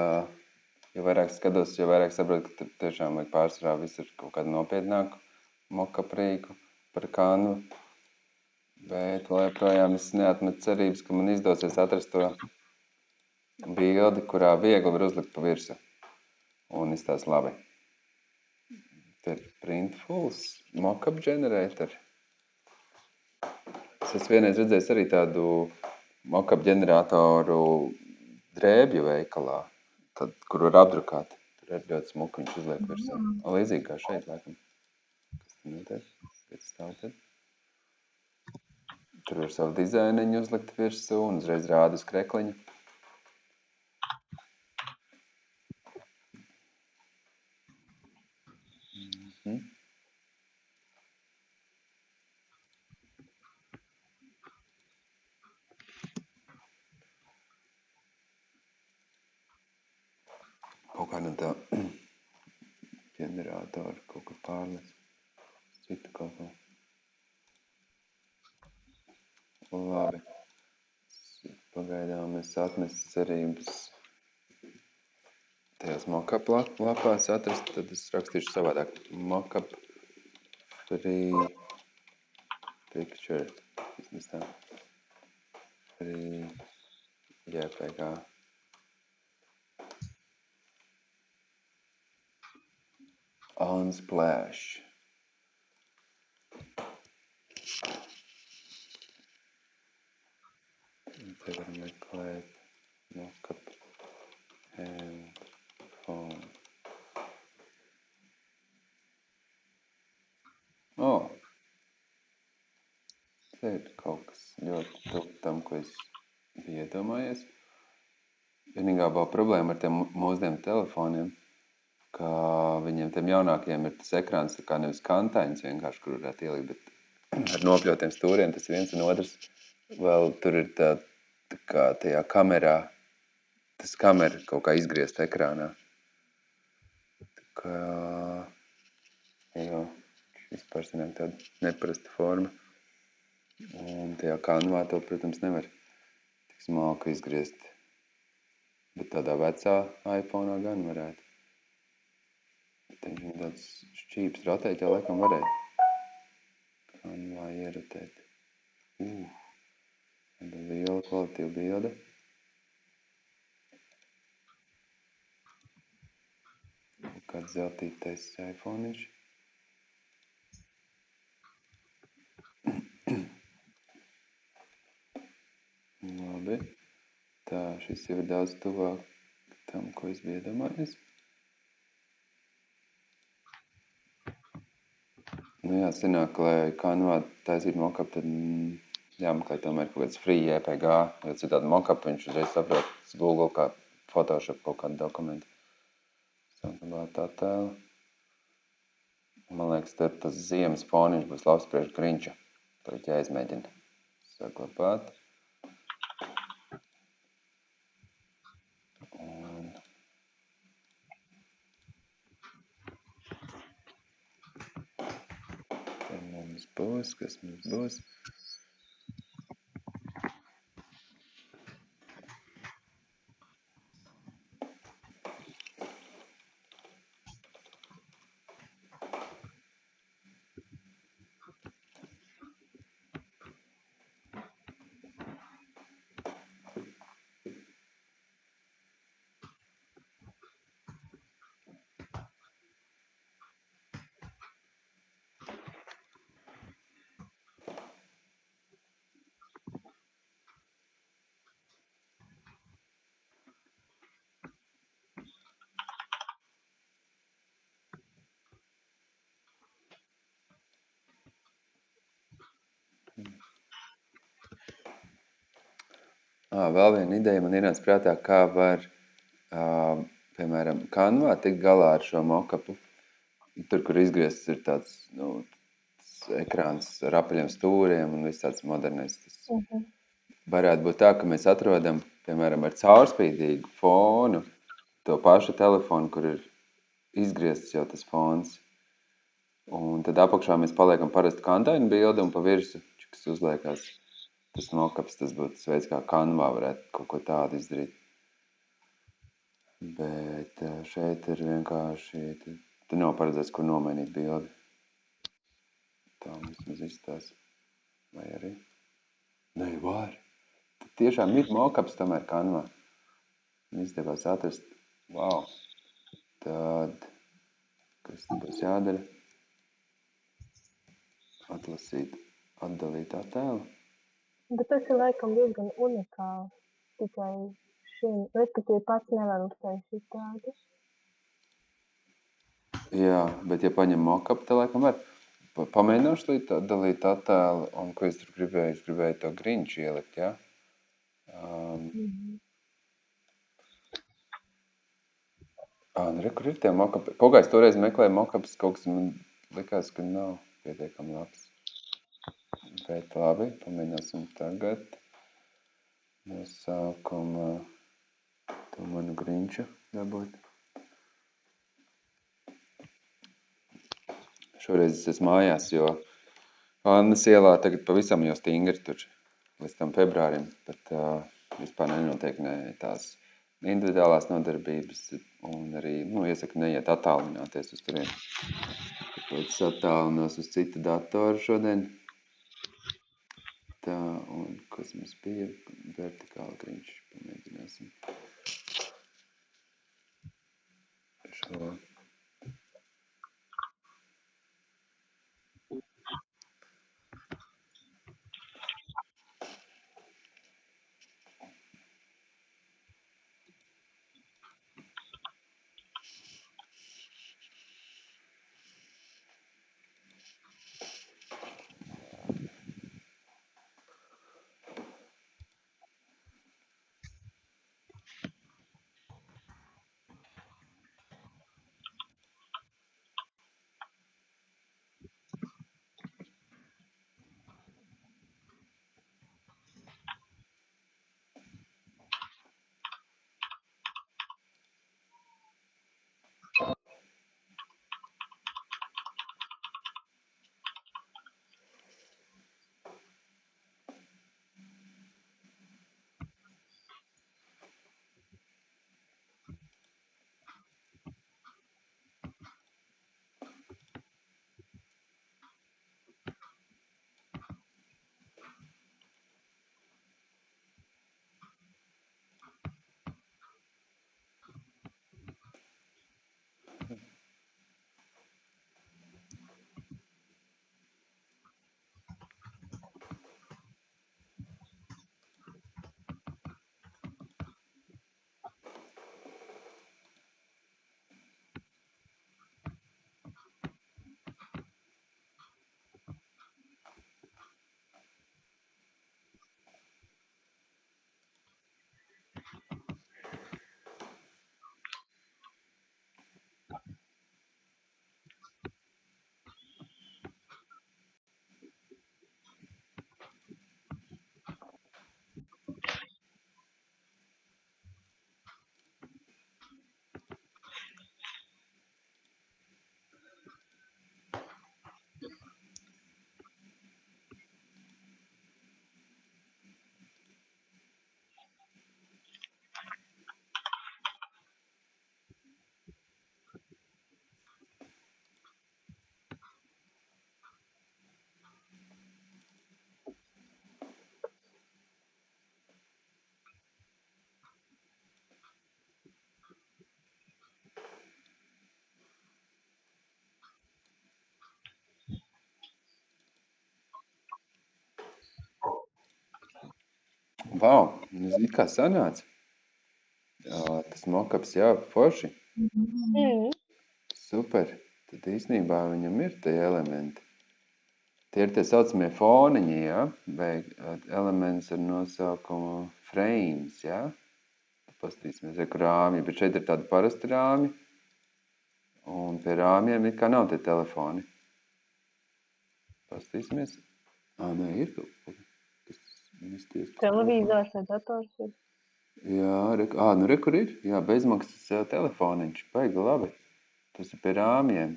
jo vairāk skatos, jo vairāk saprotu, ka tiešām vajag pārsvarā viss ir kaut kādu nopietnāku mock-up rīku par Canva. Bet vēl joprojām es neatmetu cerības, ka man izdosies atrast to bildi, kurā viegli var uzlikt pa virsu. Un izstās labi. Te ir Printfuls, mock-up generator. Es esmu vienreiz redzējis arī tādu mock-up ģeneratoru drēbju veikalā, tad, kur var apdrukāt. Tur ir ļoti smuki, viņš uzliek virsū. Līdzīgi kā šeit, laikam. Kas tur notiek? Pēc stāv tad. Tur var savu dizainiņu uzlikt virsū un uzreiz rāda uz krekliņu. Kaut kā no tā ģenerātora kaut kur pārnes. Citu kaut ko. Labi. Pagaidām es atnesu cerības tajās mock-up lapās atrast, tad es rakstīšu savādāk. Mock-up free picture. Vismaz tā. Free JPG. Unsplash. Te var meklēt mock-up and phone. Te ir kaut kas ļoti tuvu tam, ko es biju iedomājies. Vienīgā vēl problēma ar tiem mūsdienu telefoniem, ka viņiem tiem jaunākiem ir tas ekrāns tā kā nevis kantains vienkārši, kur varētu ielikt, bet ar nopļautiem stūriem tas viens un otrs. Vēl tur ir tā kā tajā kamerā, tas kamera kaut kā izgriezt ekrānā. Tā kā, vispār sanāk tāda neparasta forma. Un tajā Canvā to, protams, nevar tik smalku izgriezt. Bet tādā vecā iPhone'ā gan varētu. Te viņam tāds šķīps rotēt, jau laikam varēja. Canvā ierotēt. Tāda liela kvalitīva bilde. Kāds zeltītais iPhone'iņš. Labi. Tā, šis jau ir daudz tuvāk tam, ko es biju iedomājies. Jā, sanāk, lai Canvā taisītu mock-up, tad jāmeklē tomēr kaut kāds free JPG, jo citādi mock-up viņš uzreiz saprot Google kā Photoshop kaut kādu dokumentu. Saglabāt attēlu. Man liekas, tad tas ziemas foniņš būs labs priekš Grinča. To jāizmēģina. Saglabāt. Kas mums būs? Vēl viena ideja man ienāca prātā, kā var, piemēram, Canvā tikt galā ar šo mock-upu. Tur, kur izgriezts ir tāds, ekrāns ar apaļiem stūriem un viss tāds modernais. Tas varētu būt tā, ka mēs atrodam, piemēram, ar caurspīdīgu fonu to pašu telefonu, kur ir izgriezts jau tas fons. Un tad apakšā mēs paliekam parastu kantainu bildi un pa virsu, kas uzliekās. Tas mock-ups, tas būtu tas veids, kā Canvā varētu kaut ko tādu izdarīt. Bet šeit ir vienkārši, te nav paredzēts, kur nomainīt bildi. Tā vismaz izstās. Vai arī? Nē, var. Tad tiešām ir mock-ups tomēr Canvā. Izdevās atrast. Wow. Tad, kas būs jādara? Atlasīt, atdalīt attēlu. Bet tas ir laikam diezgan unikāls. Tikai šim, respektīvi pats nevar uztaisīt tādu. Jā, bet ja paņem mock-up, te laikam var. Pamēģināšu dalīt attēlu, un ko es tur gribēju? Es gribēju to Grinch ielikt, jā? Nu, re, kur ir tie mock-upi? Kaut kā es toreiz meklēju mock-ups, kaut kas man likās, ka nav pietiekami labs. Bet labi, pamēģināsim tagad no sākuma to manu Grinču dabūt. Šoreiz es esmu mājās, jo Annas ielā tagad pavisam jau stingri tur līdz tam februārim, bet vispār nenotiek ne tās individuālās nodarbības, un arī, iesaku neiet attālināties uz turien. Tāpēc es attālinos uz citu datoru šodien. Tā, un kas mums bija? Vertikāli Grinč. Pamēģināsim. Šo. Vau, it kā sanāca. Tas mock-ups, jā, forši. Super. Tad īstenībā viņam ir tie elementi. Tie ir tie saucamie foniņi, jā? Vai elements ar nosaukumu frames, jā? Pastīsimies, kur rāmji, bet šeit ir tādi parasti rāmji. Un pie rāmjiem it kā nav tie telefoni. Pastīsimies. Nē, ir kaut kas. Televīzors vai dators ir. Jā, nu re, kur ir? Jā, bezmaksas telefoniņš. Baigi labi. Tas ir pie rāmjiem.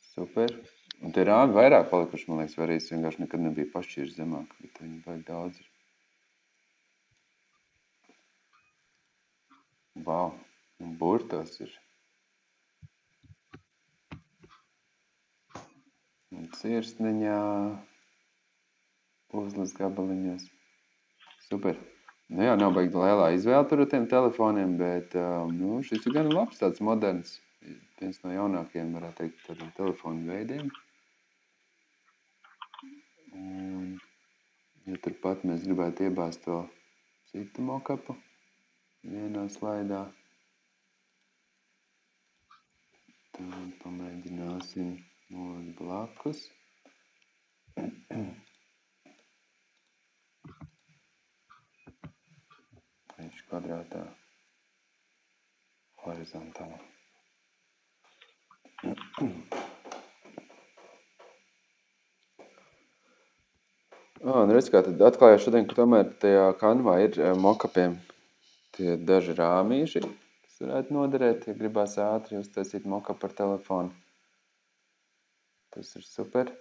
Super. Un tie rāmi vairāk palikuši, man liekas, varīs vienkārši nekad nebija pašķīrs zemāk, bet viņi baigi daudz ir. Vau, un burtos ir. Un sirsniņā, uzlis gabaliņos. Super. Nu jā, nav baigi lielā izvēle tur ar tiem telefoniem, bet šis ir gan labs, tāds moderns, viens no jaunākajiem, varētu teikt, tādiem telefonu veidiem. Un, ja turpat mēs gribētu iebāzt vēl citu mokapu vienā slaidā, tad pamēģināsim nolikt blakus. Viņš kvadrātā horizontāli. Un redz, kā tad atklāju šodien, ka tomēr tajā kanvā ir mokapiem tie daži rāmīši, kas varētu noderēt, ja gribās ātri uztaisīt mokapu ar telefonu. Tas ir super.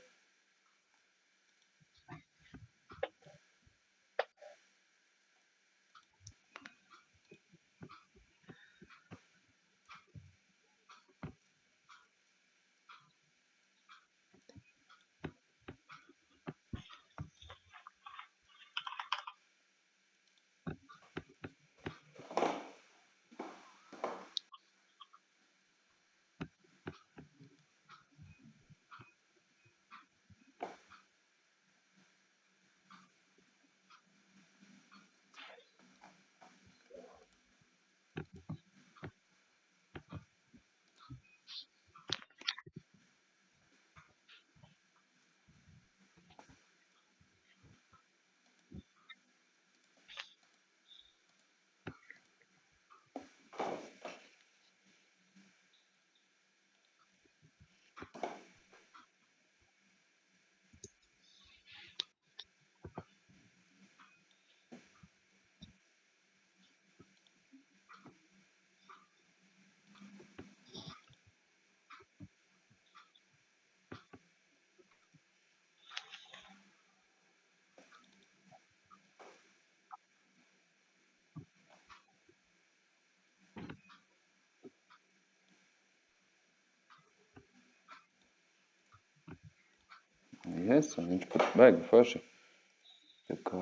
Yes, un viņš pat baigi forši. Tā kā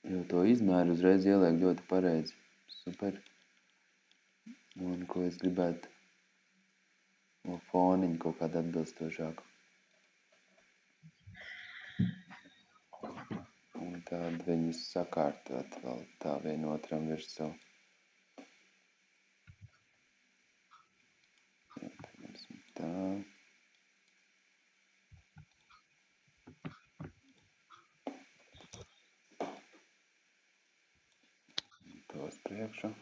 jau to izmēru uzreiz ieliek ļoti pareizi. Super. Un ko es gribētu no foniņa kaut kādu atbilstošāku. Un tādu viņus sakārtot vēl tā vienotram virsū. Tā. To uz priekšu.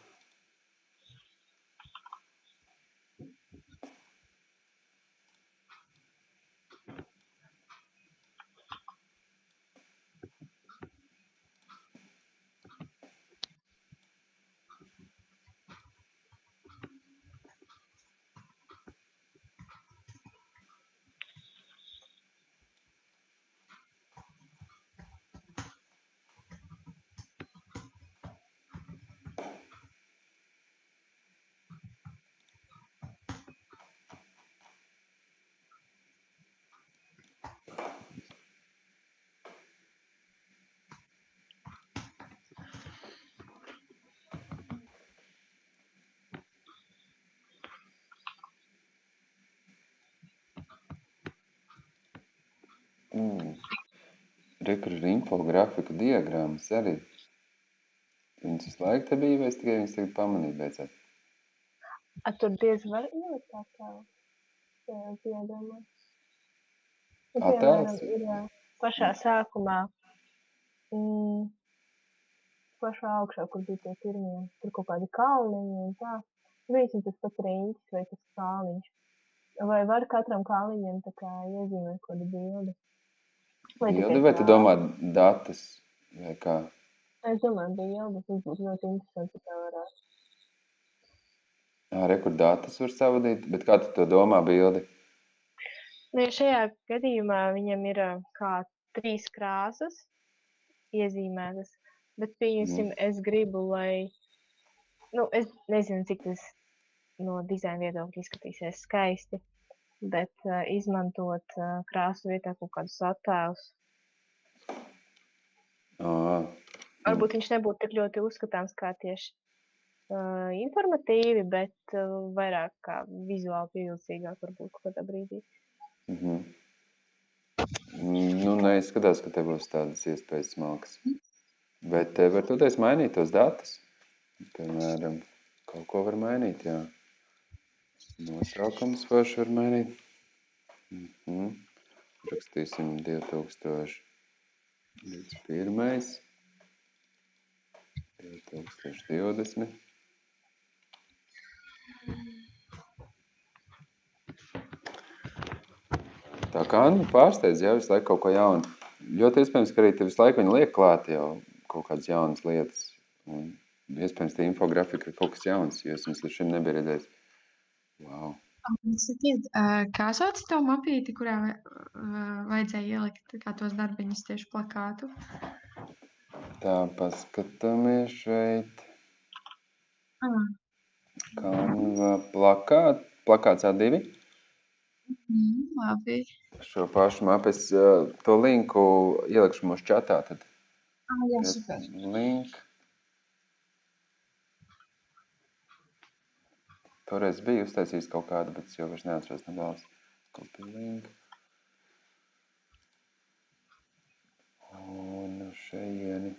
Rekur ir infografiku diagrammas arī. Viņas visu laiku te bija, vai es tikai viņas tagad pamanīju beidzot? Tur diez var ielikt tā kā diagramā. Attēls? Ir pašā sākumā, pašā augšā, kur bija tie pirmie, tur kaut kādi kalniņi un tā. Visam tas pats riņķis vai tas kāliņš. Vai var katram kāliņam tā kā iezīmēt kaut kādu bildi? Bildi vai tu domā datus vai kā? Es domāju bildi, tas būtu ļoti interesanti, ja tā varētu. Rekur datus var savadīt, bet kā tu to domā bildi? Ja šajā gadījumā viņam ir kā 3 krāsas iezīmētas, Bet, pieņemsim, es gribu, lai, es nezinu, cik tas no dizaina viedokļa izskatīsies skaisti, bet izmantot krāsu vietā kaut kādus attēlus. Varbūt viņš nebūtu tik ļoti uzskatāms kā tieši informatīvi, bet vairāk kā vizuāli pievilcīgāk varbūt kaut kādā brīdī. Neizskatās, ka te būs tādas iespējas smalkas. Bet var toties mainīt tos datus. Piemēram, kaut ko var mainīt, jā. Nosaukums paši var mainīt. Rakstīsim 2021. 2020. Tā kā pārsteidz, jā, visu laiku kaut ko jaunu. Ļoti iespējams, ka arī te visu laiku viņi liek klāt jau kaut kādas jaunas lietas. Un iespējams, tie infografika ir kaut kas jauns, jo es jums līdz šim nebiju redzējis. Wow. Sakiet, kā sauc tavu mapīti, kurā vajadzēja ielikt kā tos darbiņus tieši plakātu? Tā, paskatāmies šeit. Canva plakāts A2. Labi. Šo pašu mapu es to linku ielikšu mūsu čatā. Tad. Jā, super. Link. Toreiz bija uztaisījis kaut kādu, bet es jau vairs neatceros no galvas. Copy link. Un šeieni.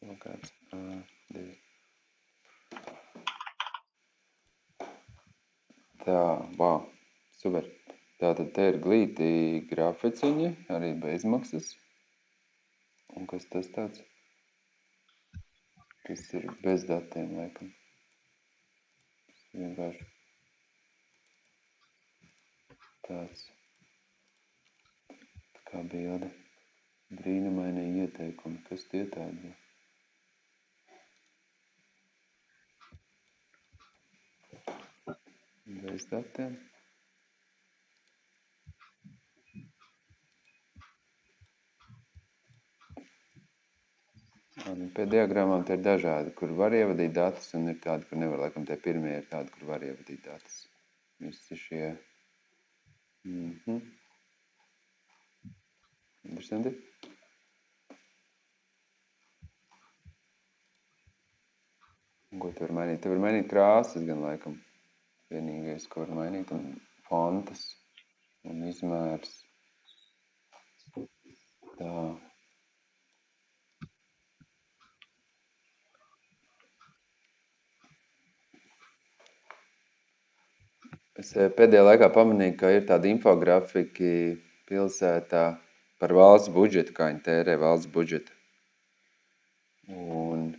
Plakāts A2. Tā, wow, super. Tātad te ir glīti graficiņi, arī bezmaksas. Un kas tas tāds? Kas ir bez datiem, laikam. Vienkārši tāds. Tā kā bilde. Brīnumainie ieteikumi. Kas tie tādi? Bez datiem. Pie diagrammām te ir dažādi, kur var ievadīt datus, un ir tādi, kur nevar. Laikam tie pirmie ir tādi, kur var ievadīt datus. Visi šie. Interesanti. Ko tu var mainīt? Tu var mainīt krāsas gan laikam. Vienīgais, ko var mainīt, un fontas un izmērs. Tā. Es pēdējā laikā pamanīju, ka ir tādi infografiki pilsētā par valsts budžetu, kā viņi tērē valsts budžetu. Un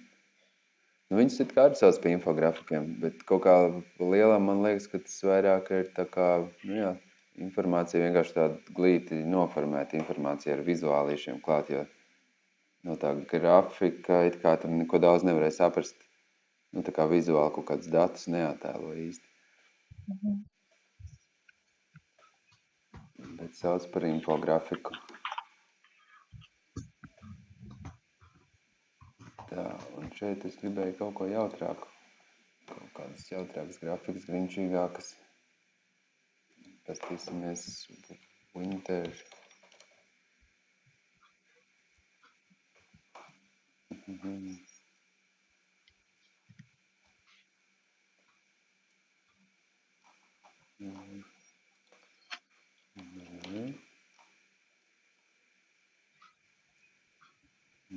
viņus it kā arī sauc pie infografikiem, bet kaut kā lielā man liekas, ka tas vairāk ir tā kā, informācija vienkārši tāda glīti noformēta informācija ar vizuālīšiem klāt, jo no tā grafika it kā tam neko daudz nevarēja saprast, tā kā vizuāli kaut kādus datus neattēlo īsti. Bet sauc par infografiku. Tā, un šeit es gribēju kaut ko jautrāku. Kaut kādas jautrākas grafikas, grinčīgākas. Pastīsimies winter.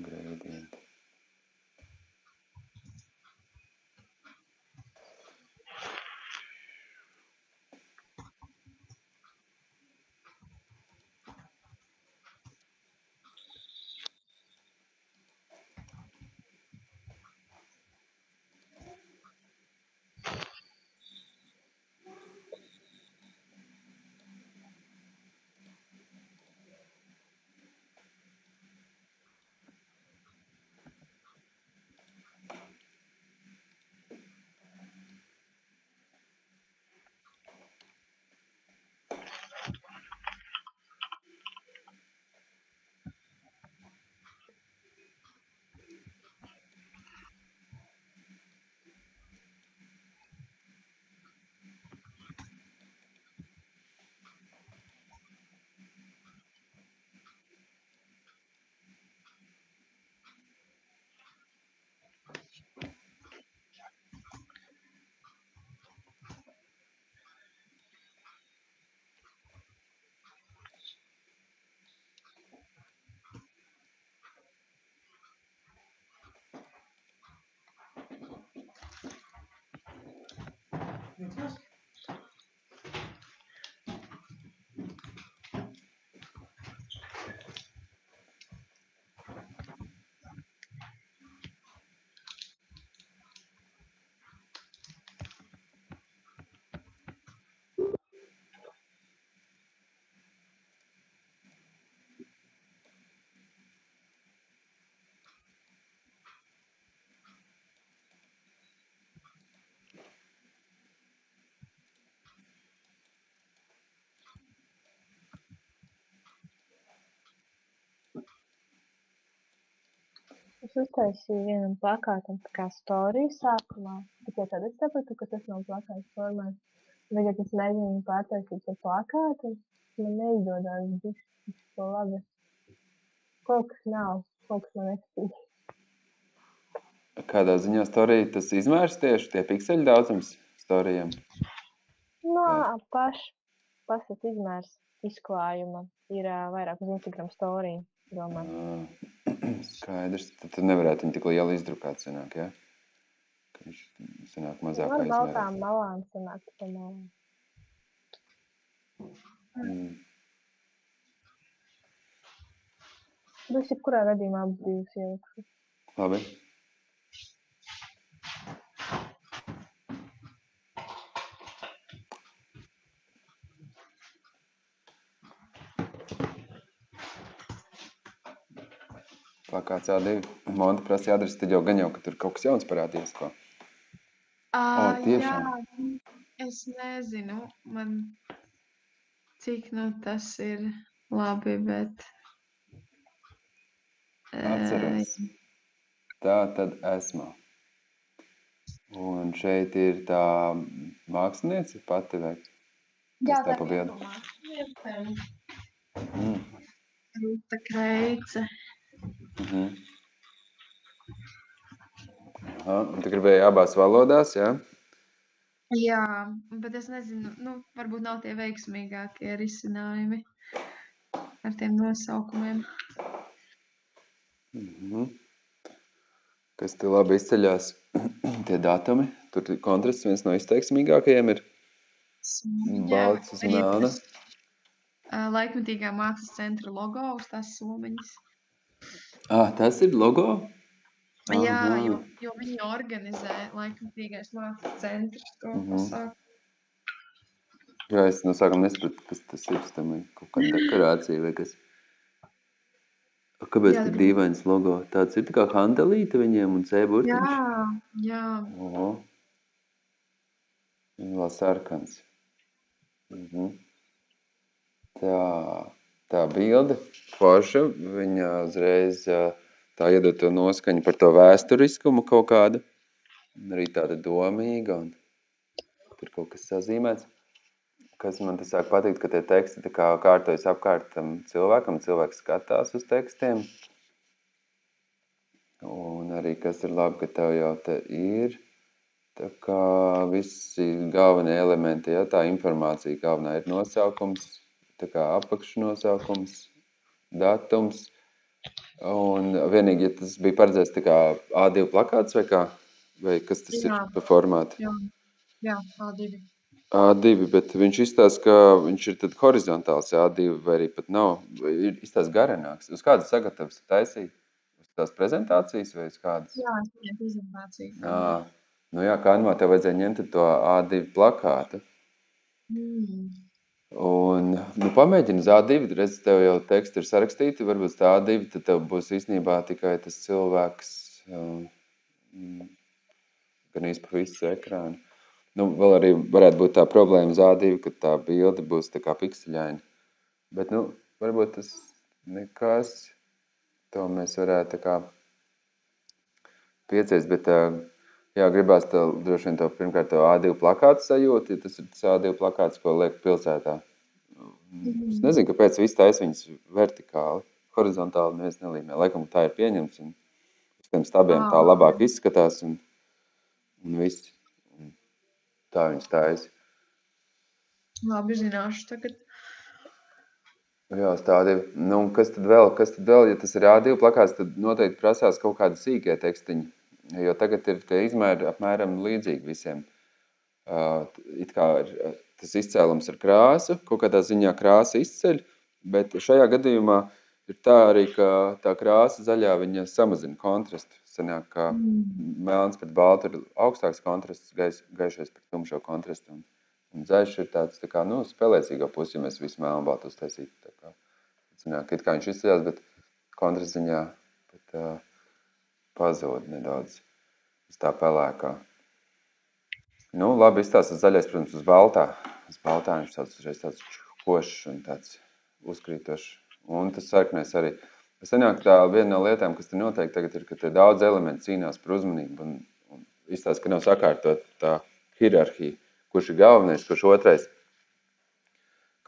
Gradient. Es uztaisīju vienam plakātam tā kā storiju sākumā. Tikai tad es sapratu, ka tas nav plakāts formā. Tagad es mēģinu pārtaisīt par plakātu. Man neizdodas bišķi to labi. Kaut kas nav, kaut kas man nepatīk. Kādā ziņā storija tas izmērs tieši tie pikseļu daudzums storijam? No, pašas izmērs izklājuma ir vairāk uz Instagram storiju, domāju. Skaidrs. Tad nevarētu viņu tik lielu izdrukāt sanāk, ja? Ka viņš sanāk mazākā Ar izmērā. baltām malām sanāk pa malām. Bet jebkurā gadījumā abas divas ielikšu. Labi. Plakāts A2. Monta prasīja adresi, tad jau gan jau, ka tur kaut kas jauns parādījās, ko. Tiešām. Jā, es nezinu, man cik tas ir labi, bet... Atceros. Tā tad esmu. Un šeit ir tā māksliniece pati vai? Jā, tā tā pa bildi? Rūta Kreice. Aha, un tu gribēji abās valodās, jā? Jā, bet es nezinu, varbūt nav tie veiksmīgākie risinājumi ar tiem nosaukumiem. Kas te labi izceļās? Tie datumi, tur kontrasts viens no izteiksmīgākajiem ir balts uz melna. Laikmetīgā mākslas centra logo uz tās somiņas. Tas ir logo? Jā, jo viņi organizē laikmetīgais mākslas centrs to pasākumu. Jā, es no sākuma nesapratu, kas tas ir. Es domāju, kaut kāda dekorācija vai kas. Kāpēc tik dīvains logo? Tāds ir tā kā handelīte viņiem un C-burtiņš? Jā. Oho. Vēl sarkans. Tā bilde forša, viņa uzreiz tā iedod to noskaņu par to vēsturiskumu kaut kādu. Un arī tāda domīga un tur kaut kas sazīmēts. Kas man te sāk patikt, ka tie teksti tā kā kārtojas apkārt tam cilvēkam, cilvēks skatās uz tekstiem. Un arī, kas ir labi, ka tev jau te ir tā kā visi galvenie elementi, ja, tā informācija galvenā ir nosaukums, tā kā apakšnosaukums, datums. Un vienīgi, ja tas bija paredzēts tā kā A2 plakāts vai kā? Vai kas tas ir pa formātu? Jā, A2. A2, bet viņš izstāsta, ka viņš ir tad horizontāls A2 vai arī pat nav. Ir izstāsta garanāks. Uz kādas sagatavas taisīt? Uz tās prezentācijas vai uz kādas? Jā, es viņai prezentāciju. Nu jā, Canvā tev vajadzēja ņemt to A2 plakātu. Un, pamēģini uz A2, redz, tev jau teksti ir sarakstīti, varbūt tā A2, tad tev būs īstenībā tikai tas cilvēks gan pa visu ekrānu. Vēl arī varētu būt tā problēma uz A2, ka tā bilde būs tā kā pikseļaina. Bet, varbūt tas nekas, to mēs varētu tā kā pieciest, bet, jā, gribās tev droši vien to pirmkārt to A2 plakātu sajūti, ja tas ir tas A2 plakāts, ko liek pilsētā. Es nezinu, kāpēc viss taisa viņas vertikāli, horizontāli neviens nelīmē. Laikam tā ir pieņemts un uz tiem stabiem tā labāk izskatās un viss. Tā viņas taisa. Labi, zināšu tagad. Jā, tādi. Kas tad vēl? Ja tas ir A2 plakāts, tad noteikti prasās kaut kādi sīkie tekstiņi. Jo tagad ir tie izmēri apmēram līdzīgi visiem. it kā ir tas izcēlums ar krāsu, kaut kādā ziņā krāsa izceļ, bet šajā gadījumā ir tā arī, ka tā krāsa zaļā viņa samazina kontrastu. Sanāk, ka melns pret baltu ir augstāks kontrasts, gaišais pret tumšo kontrastu. Un zaļš ir tāds, tā kā, spēlēcīgā pusi, ja mēs visu melnbaltu uztaisītu. Tā kā, sanāk, it kā viņš izceļās, bet kontrasts ziņā pazūd nedaudz uz tā pelēkā. Labi izstāsta zaļais, protams, uz baltā. Uz baltā viņš tāds košs un tāds uzkrītošs. Un tas sarkanais arī. Sanāk, tā viena no lietām, kas te noteikti tagad ir, ka te daudz elementi cīnās par uzmanību un izstāsta, ka nav sakārtot tā hierarhija, kurš ir galvenais, kurš otrais.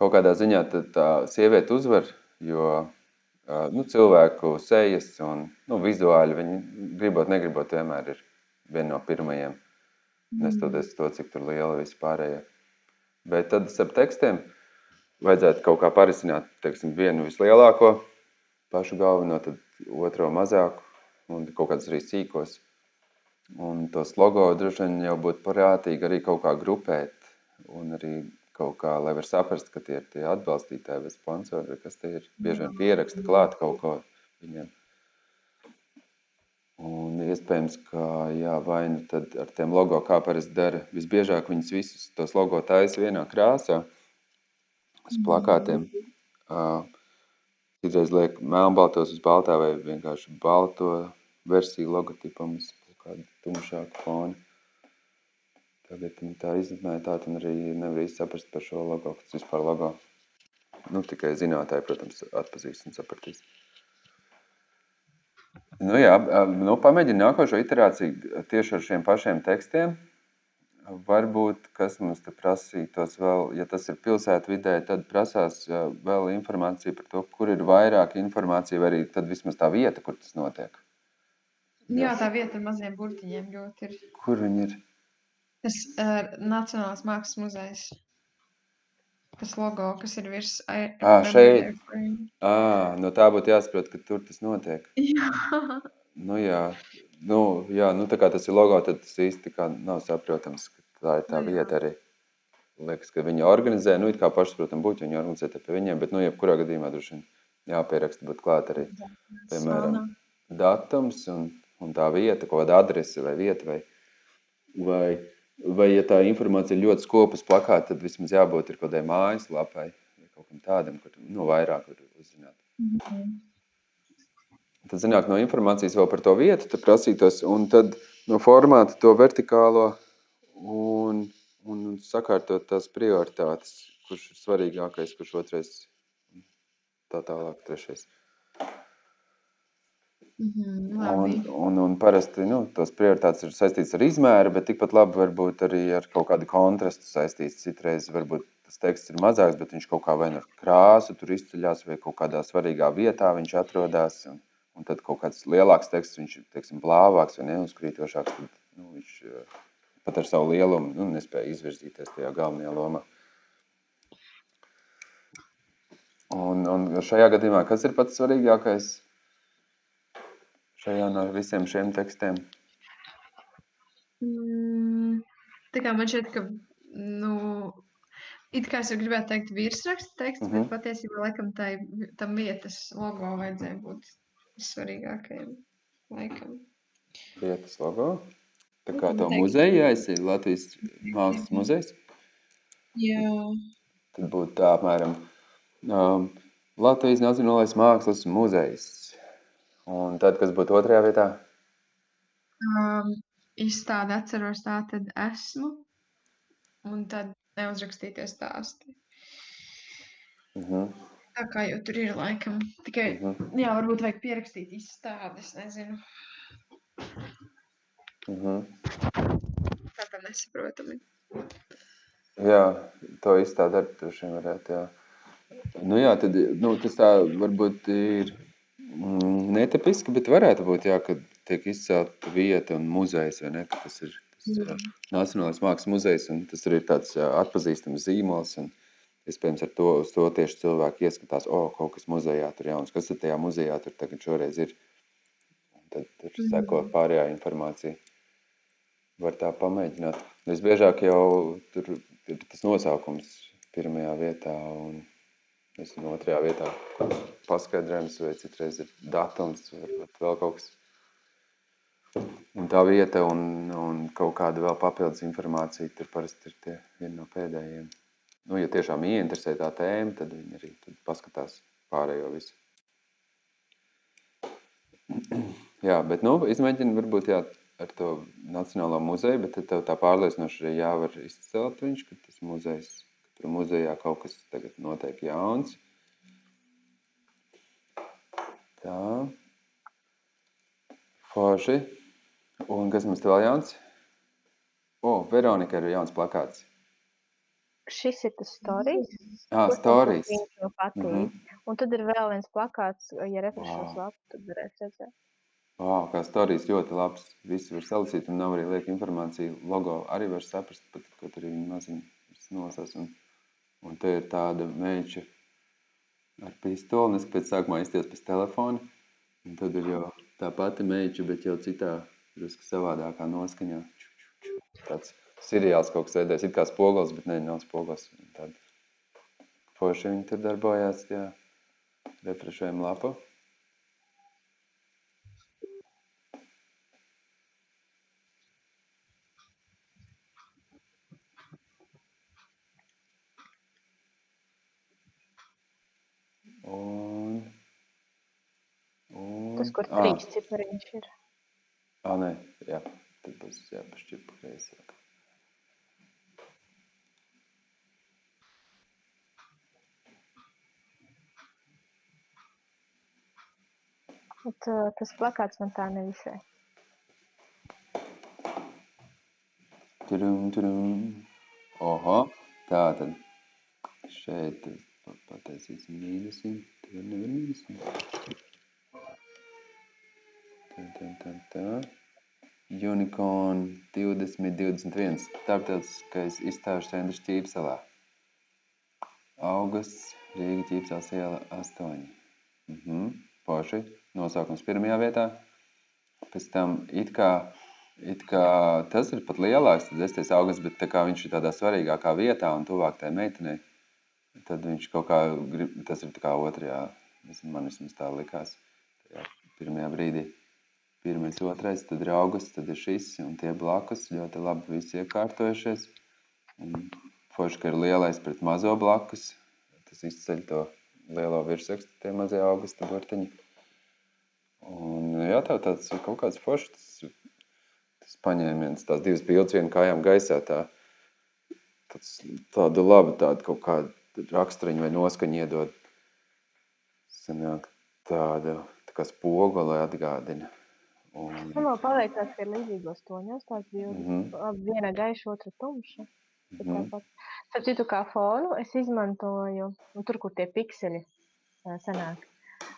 Kaut kādā ziņā tā sieviete uzvar, jo cilvēku sejas un vizuāli viņi gribot, negribot vienmēr ir viena no pirmajiem. Nestoties to, cik tur liela visi pārējie. Bet tad starp tekstiem vajadzētu kaut kā parisināt, teiksim, vienu vislielāko, pašu galveno, tad otro mazāku un kaut kāds arī sīkos. Un tos logo droši vien jau būtu prātīgi arī kaut kā grupēt un arī kaut kā, lai var saprast, ka tie ir tie atbalstītāji vai sponsori, kas tie ir. Bieži vien pieraksta klāt kaut ko viņiem. Un iespējams, ka vai nu tad ar tiem logo kā parasti dara, visbiežāk viņas visus tos logo taisa vienā krāsā uz plakātiem. Citreiz liek melnbaltos uz baltā vai vienkārši balto versiju logotipam uz kādu tumšāku fonu. Tagad tā izmēja tā, un arī nevar īsti saprast par šo logo, kas vispār logo. Tikai zinātāji, protams, atpazīst un sapratīs. Pamēģini nākošo iterāciju tieši ar šiem pašiem tekstiem. Varbūt, kas mums te prasītos vēl, ja tas ir pilsētvidē, tad prasās vēl informācija par to, kur ir vairāk informācija, vai arī tad vismaz tā vieta, kur tas notiek. Jā, tā vieta ar maziem burtiņiem ļoti ir. Kur viņi ir? Tas Nacionālās mākslas muzejs. Tas logo, kas ir virs... Šeit. Tā būtu jāsaprot, ka tur tas notiek. Jā. Tā kā tas ir logo, tad tas īsti tā kā nav saprotams, ka tā ir tā vieta arī. Liekas, ka viņi organizē, it kā pašsaprotam būtu, viņi organizē te pie viņiem, bet, jebkurā gadījumā droši vien jāpieraksta būt klāt arī, piemēram, datums un tā vieta, kaut kāda adrese vai vieta, vai ja tā informācija ir ļoti skopas plakāta, tad vismaz jābūt ir kaut kādai mājaslapai vai kaut kam tādam, kur vairāk var uzzināt. Tad zināk no informācijas vēl par to vietu, tad prasītos, un tad no formāta to vertikālo un sakārtot tās prioritātes, kurš ir svarīgākais, kurš otrais, tā tālāk trešais. Un parasti tos prioritātes ir saistīts ar izmēru, bet tikpat labi varbūt arī ar kaut kādu kontrastu saistīts. Citreiz varbūt tas teksts ir mazāks, bet viņš kaut kā vai ar krāsu tur izceļās vai kaut kādā svarīgā vietā viņš atrodas. Un tad kaut kāds lielāks teksts, viņš ir, teiksim, blāvāks vai neuzkrītošāks, tad viņš pat ar savu lielumu nespēja izvirzīties tajā galvenajā lomā. Un šajā gadījumā, kas ir pats svarīgākais? Šajā no visiem šiem tekstiem? Tā kā man šķiet, ka, it kā es jau gribētu teikt virsraksta teksts, bet patiesībā laikam tam vietas logo vajadzēja būt svarīgākajam laikam. Vietas logo? Tā kā to muzeju jāizsīd, Latvijas mākslas muzejs? Jā. Tad būtu tā apmēram Latvijas Nacionālais mākslas muzejs. Un tad, kas būtu otrajā vietā? Izstāde atceros, tā tad esmu. Un tad neuzrakstītie stāsti. Tā kā jau tur ir laikam. Tikai, jā, varbūt vajag pierakstīt izstādes, nezinu. Tā tam nesaprotami. Jā, to izstādi arī droši vien varētu, jā. Tad, tas tā varbūt ir netipiski, bet varētu būt, jā, kad tiek izcelta vieta un muzejs, vai ne, ka tas ir Nacionālais mākslas muzejs, un tas arī ir tāds atpazīstams zīmols, un iespējams ar to, uz to tieši cilvēki ieskatās, kaut kas muzejā tur jauns, kas tajā muzejā tur tagad šoreiz ir. Un tad tur seko pārējā informācija. Var tā pamēģināt. Visbiežāk jau tur ir tas nosaukums pirmajā vietā un es otrajā vietā paskaidrojums vai citreiz ir datums, varbūt vēl kaut kas. Un tā vieta un kaut kāda vēl papildus informācija, tur parasti ir tie vieni no pēdējiem. Nu, ja tiešām ieinteresē tā tēma, tad viņi arī tad paskatās pārējo visu. Jā, bet nu, izmēģini varbūt jā, ar to Nacionālo muzeju, bet tad tev tā pārliecinoši arī jāvar izcelt viņš, ka tas muzejs, ka tur muzejā kaut kas tagad notiek jauns. Tā. Forši. Un kas mums te vēl jauns? Veronika ir jauns plakāts. Šis ir tas stories. Stories. Viņš jau patīk. Un tad ir vēl viens plakāts, ja refrešos lapu, tad varēs redzēt. Kā stories ļoti labs. Visi var salasīt un nav arī lieka informācija. Logo arī var saprast, pat, kaut arī viņi maziņi nosās. Un te ir tāda meeča ar pistoli. Es pēc sākumā izties pēc telefona. Un tad ir jau tā pati meeča, bet jau citā drusku savādākā noskaņā. Tāds seriāls kaut kas veidēs, it kā spogulis, bet nav spogulis. Tad forši viņi tur darbojās, jā, refrešējam lapu. Tas, kur 3 cipariņš ir. Nē, jā, tad būs jāpašķipa kreisāk. Tas plakāts man tā nevisai. Oho, tā tad šeit pataisīsim mīnusim. Tur nevar mīnusim. Tā. Unicorn 2021. Starptautiskais izstāžu centrs Ķīpselā. Augusts, Rīga Ķīpsels iela 8. Forši. Nosaukums pirmajā vietā. Pēc tam it kā tas ir pat lielāks, tad 10. augusts, bet tā kā viņš ir tādā svarīgākā vietā un tuvāk tai meitenei, tad viņš kaut kā grib, tas ir tā kā otrajā, man vismaz tā likās, tajā pirmajā brīdī. Pirmais, otrais, tad ir augusts, tad ir šis, un tie blakus ļoti labi visi iekārtojušies. Un forši, ka ir lielais pret mazo blakus, tas izceļ to lielo virsrakstu, tie mazie augusta burtiņi. Un jā, tāds kaut kāds foršs, tas paņēmiens, tās divas bildes vienu kājām gaisā, tādu labu, tādu kaut kādu raksturiņu vai noskaņu iedod. Sanāk tāda tā kā spogu, lai atgādina. Man vēl paveicās, ka ir līdzīgos toņos tās bildes. Viena gaiša, otra tumša. Starp citu, kā fonu es izmantoju, tur, kur tie pikseļi sanāk.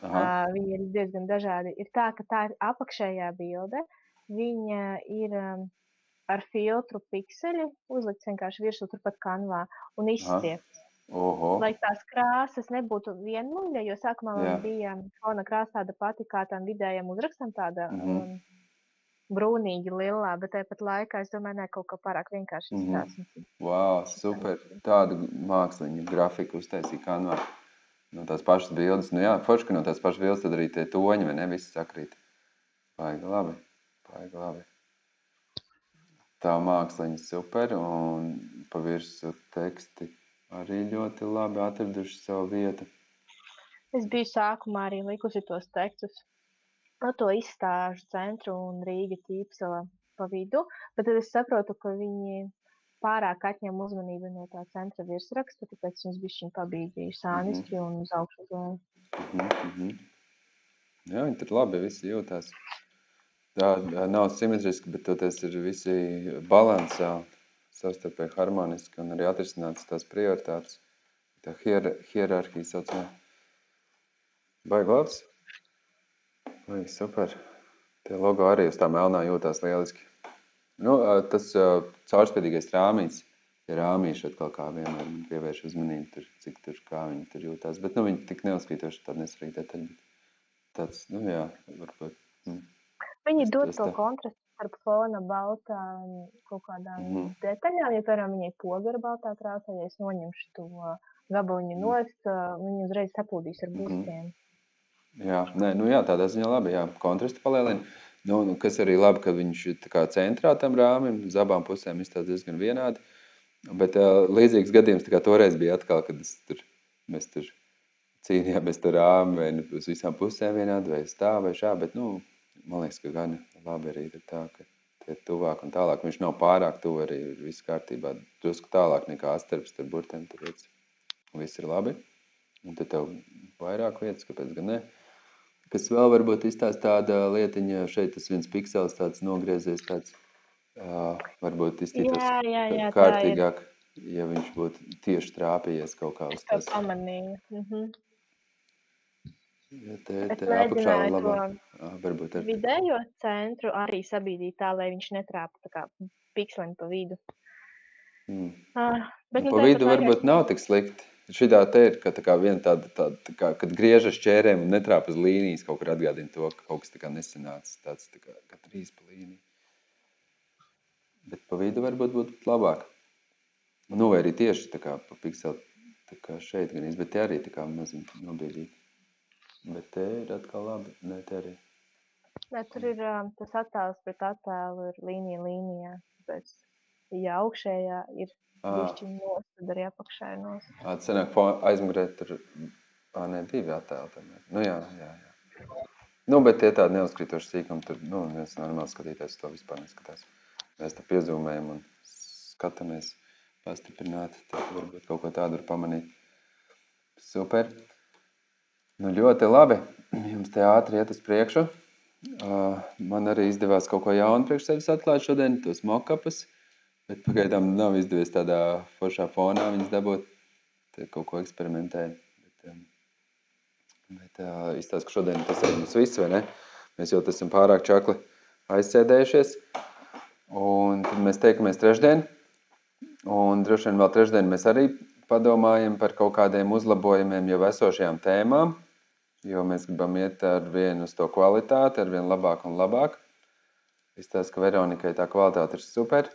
Viņi ir diezgan dažādi. Ir tā, ka tā ir apakšējā bilde. Viņa ir ar filtru pikseļi uzlikts vienkārši virsū turpat kanvā un izstiepts. Lai tās krāsas nebūtu vienmuļa, jo sākumā man bija fona krāsa tāda pati kā tam vidējam uzrakstam, tāda brūnīgi lilā, bet tāpat laikā es domāju, ne kaut kā pārāk vienkārši izstāstīsim. Wow, super! Tādu māksliņu grafiku uztaisīja kanvā. No tās pašas bildes. Nu jā, forši, ka no tās pašas bildes tad arī tie toņi, vai ne, visi sakrīt. Paigi labi. Tā māksliņa super un pa virsu teksti arī ļoti labi atraduši savu vietu. Es biju sākumā arī likusi tos tekstus no to izstāžu centru un Rīga Ķīpsela pa vidu, bet tad es saprotu, ka viņi pārāk atņem uzmanību no tā centra virsraksta, tāpēc viņas bišķiņ pabīdīja sāniski un uz augšu zonu. Jā, viņi tur labi visi jūtās. Tā nav simetriski, bet toties ir visi balansā, savstarpēji harmoniski un arī atrisināts tās prioritātes. Tā hierarhija saucamā. Baigi labs. Baigi super. Tie logo arī uz tā melnā jūtās lieliski. Nu, tas caurspēdīgais rāmīts. Ja rāmīši atkal kā vienmēr man pievērš uzmanību, tur, cik tur, kā viņi tur jūtās. Bet, nu, viņi tik neuzkrītoši tādi nesvarīgi detaļi. Tāds, nu, jā, varbūt. Viņi dod to kontrastu starp fona baltām kaut kādām detaļām, ja, piemēram, viņai poga ir baltā krāsā, ja es noņemšu to gabaliņu nost, viņi uzreiz saplūdīs ar bustiem. Jā, tādā ziņā labi, jā, kontrastu palielina. Kas arī labi, ka viņš ir tā kā centrā tam rāmim, uz abām pusēm izstāsta diezgan vienādi. Bet līdzīgs gadījums tā kā toreiz bija atkal, kad mēs tur cīnījāmies ar rāmi vai uz visām pusēm vienādi, vai tā, vai šā, bet, man liekas, ka gan labi arī ir tā, ka tie tuvāk un tālāk. Viņš nav pārāk tuvu arī viss kārtībā, drusku tālāk nekā astarps ar burtiem, tāpēc viss ir labi. Un tad tev vairāk vietas, kāpēc gan ne. Kas vēl varbūt izstāst tāda lietiņa, šeit tas viens piksels tāds nogriezies tāds, varbūt izstītos kārtīgāk, ja viņš būtu tieši trāpījies kaut kā uz tas. Es to pamanīju. Ja te apakšā un labāk. Varbūt ar vidējo centru arī sabīdīt tā, lai viņš netrāpa tā kā pikslim pa vidu. Bet, pa vidu varbūt nav tik slikti. Šitā te ir, ka tā kā viena tāda, kad griežas ķērēm un netrāp uz līnijas, kaut kur atgādina to, ka kaut kas tā kā nesanācis, tāds tā kā trīs pa līniju. Bet pa vidu varbūt būtu labāk. Vai arī tieši tā kā pa pikseli, tā kā šeit gan bet te arī tā kā mazliet nobīdīt. Bet te ir atkal labi, ne te arī. Nē, tur ir tas attēls pret attēlu ir līnijā, tāpēc, ja augšējā ir bišķiņ nos, tad arī apakšā ir nos. Tas sanāk aizmugurē tur, divi attēli tomēr. Jā. Bet tie tādi neuzkrītoši sīkumi, tur, viens normāli skatīties to vispār neskatās. Mēs te piezūmējam un skatāmies pastiprināti, tad varbūt kaut ko tādu var pamanīt. Super. Ļoti labi. Jums te ātri iet uz priekšu. Man arī izdevās kaut ko jaunu priekš sevis atklāt šodien, tos mock-upus, bet pagaidām nav izdevies tādā foršā fonā viņas dabūt. Te kaut ko eksperimentēju. Bet izstāst, ka šodien tas ir mums viss, vai ne? Mēs jau esam pārāk čakli aizsēdējušies. Un tad mēs teikamies trešdien. Un droši vien vēl trešdien mēs arī padomājam par kaut kādiem uzlabojumiem jau esošajām tēmām, jo mēs gribam iet ar vienu uz to kvalitāti, ar vienu labāk un labāk. Izstāst, ka Veronikai tā kvalitāte ir super.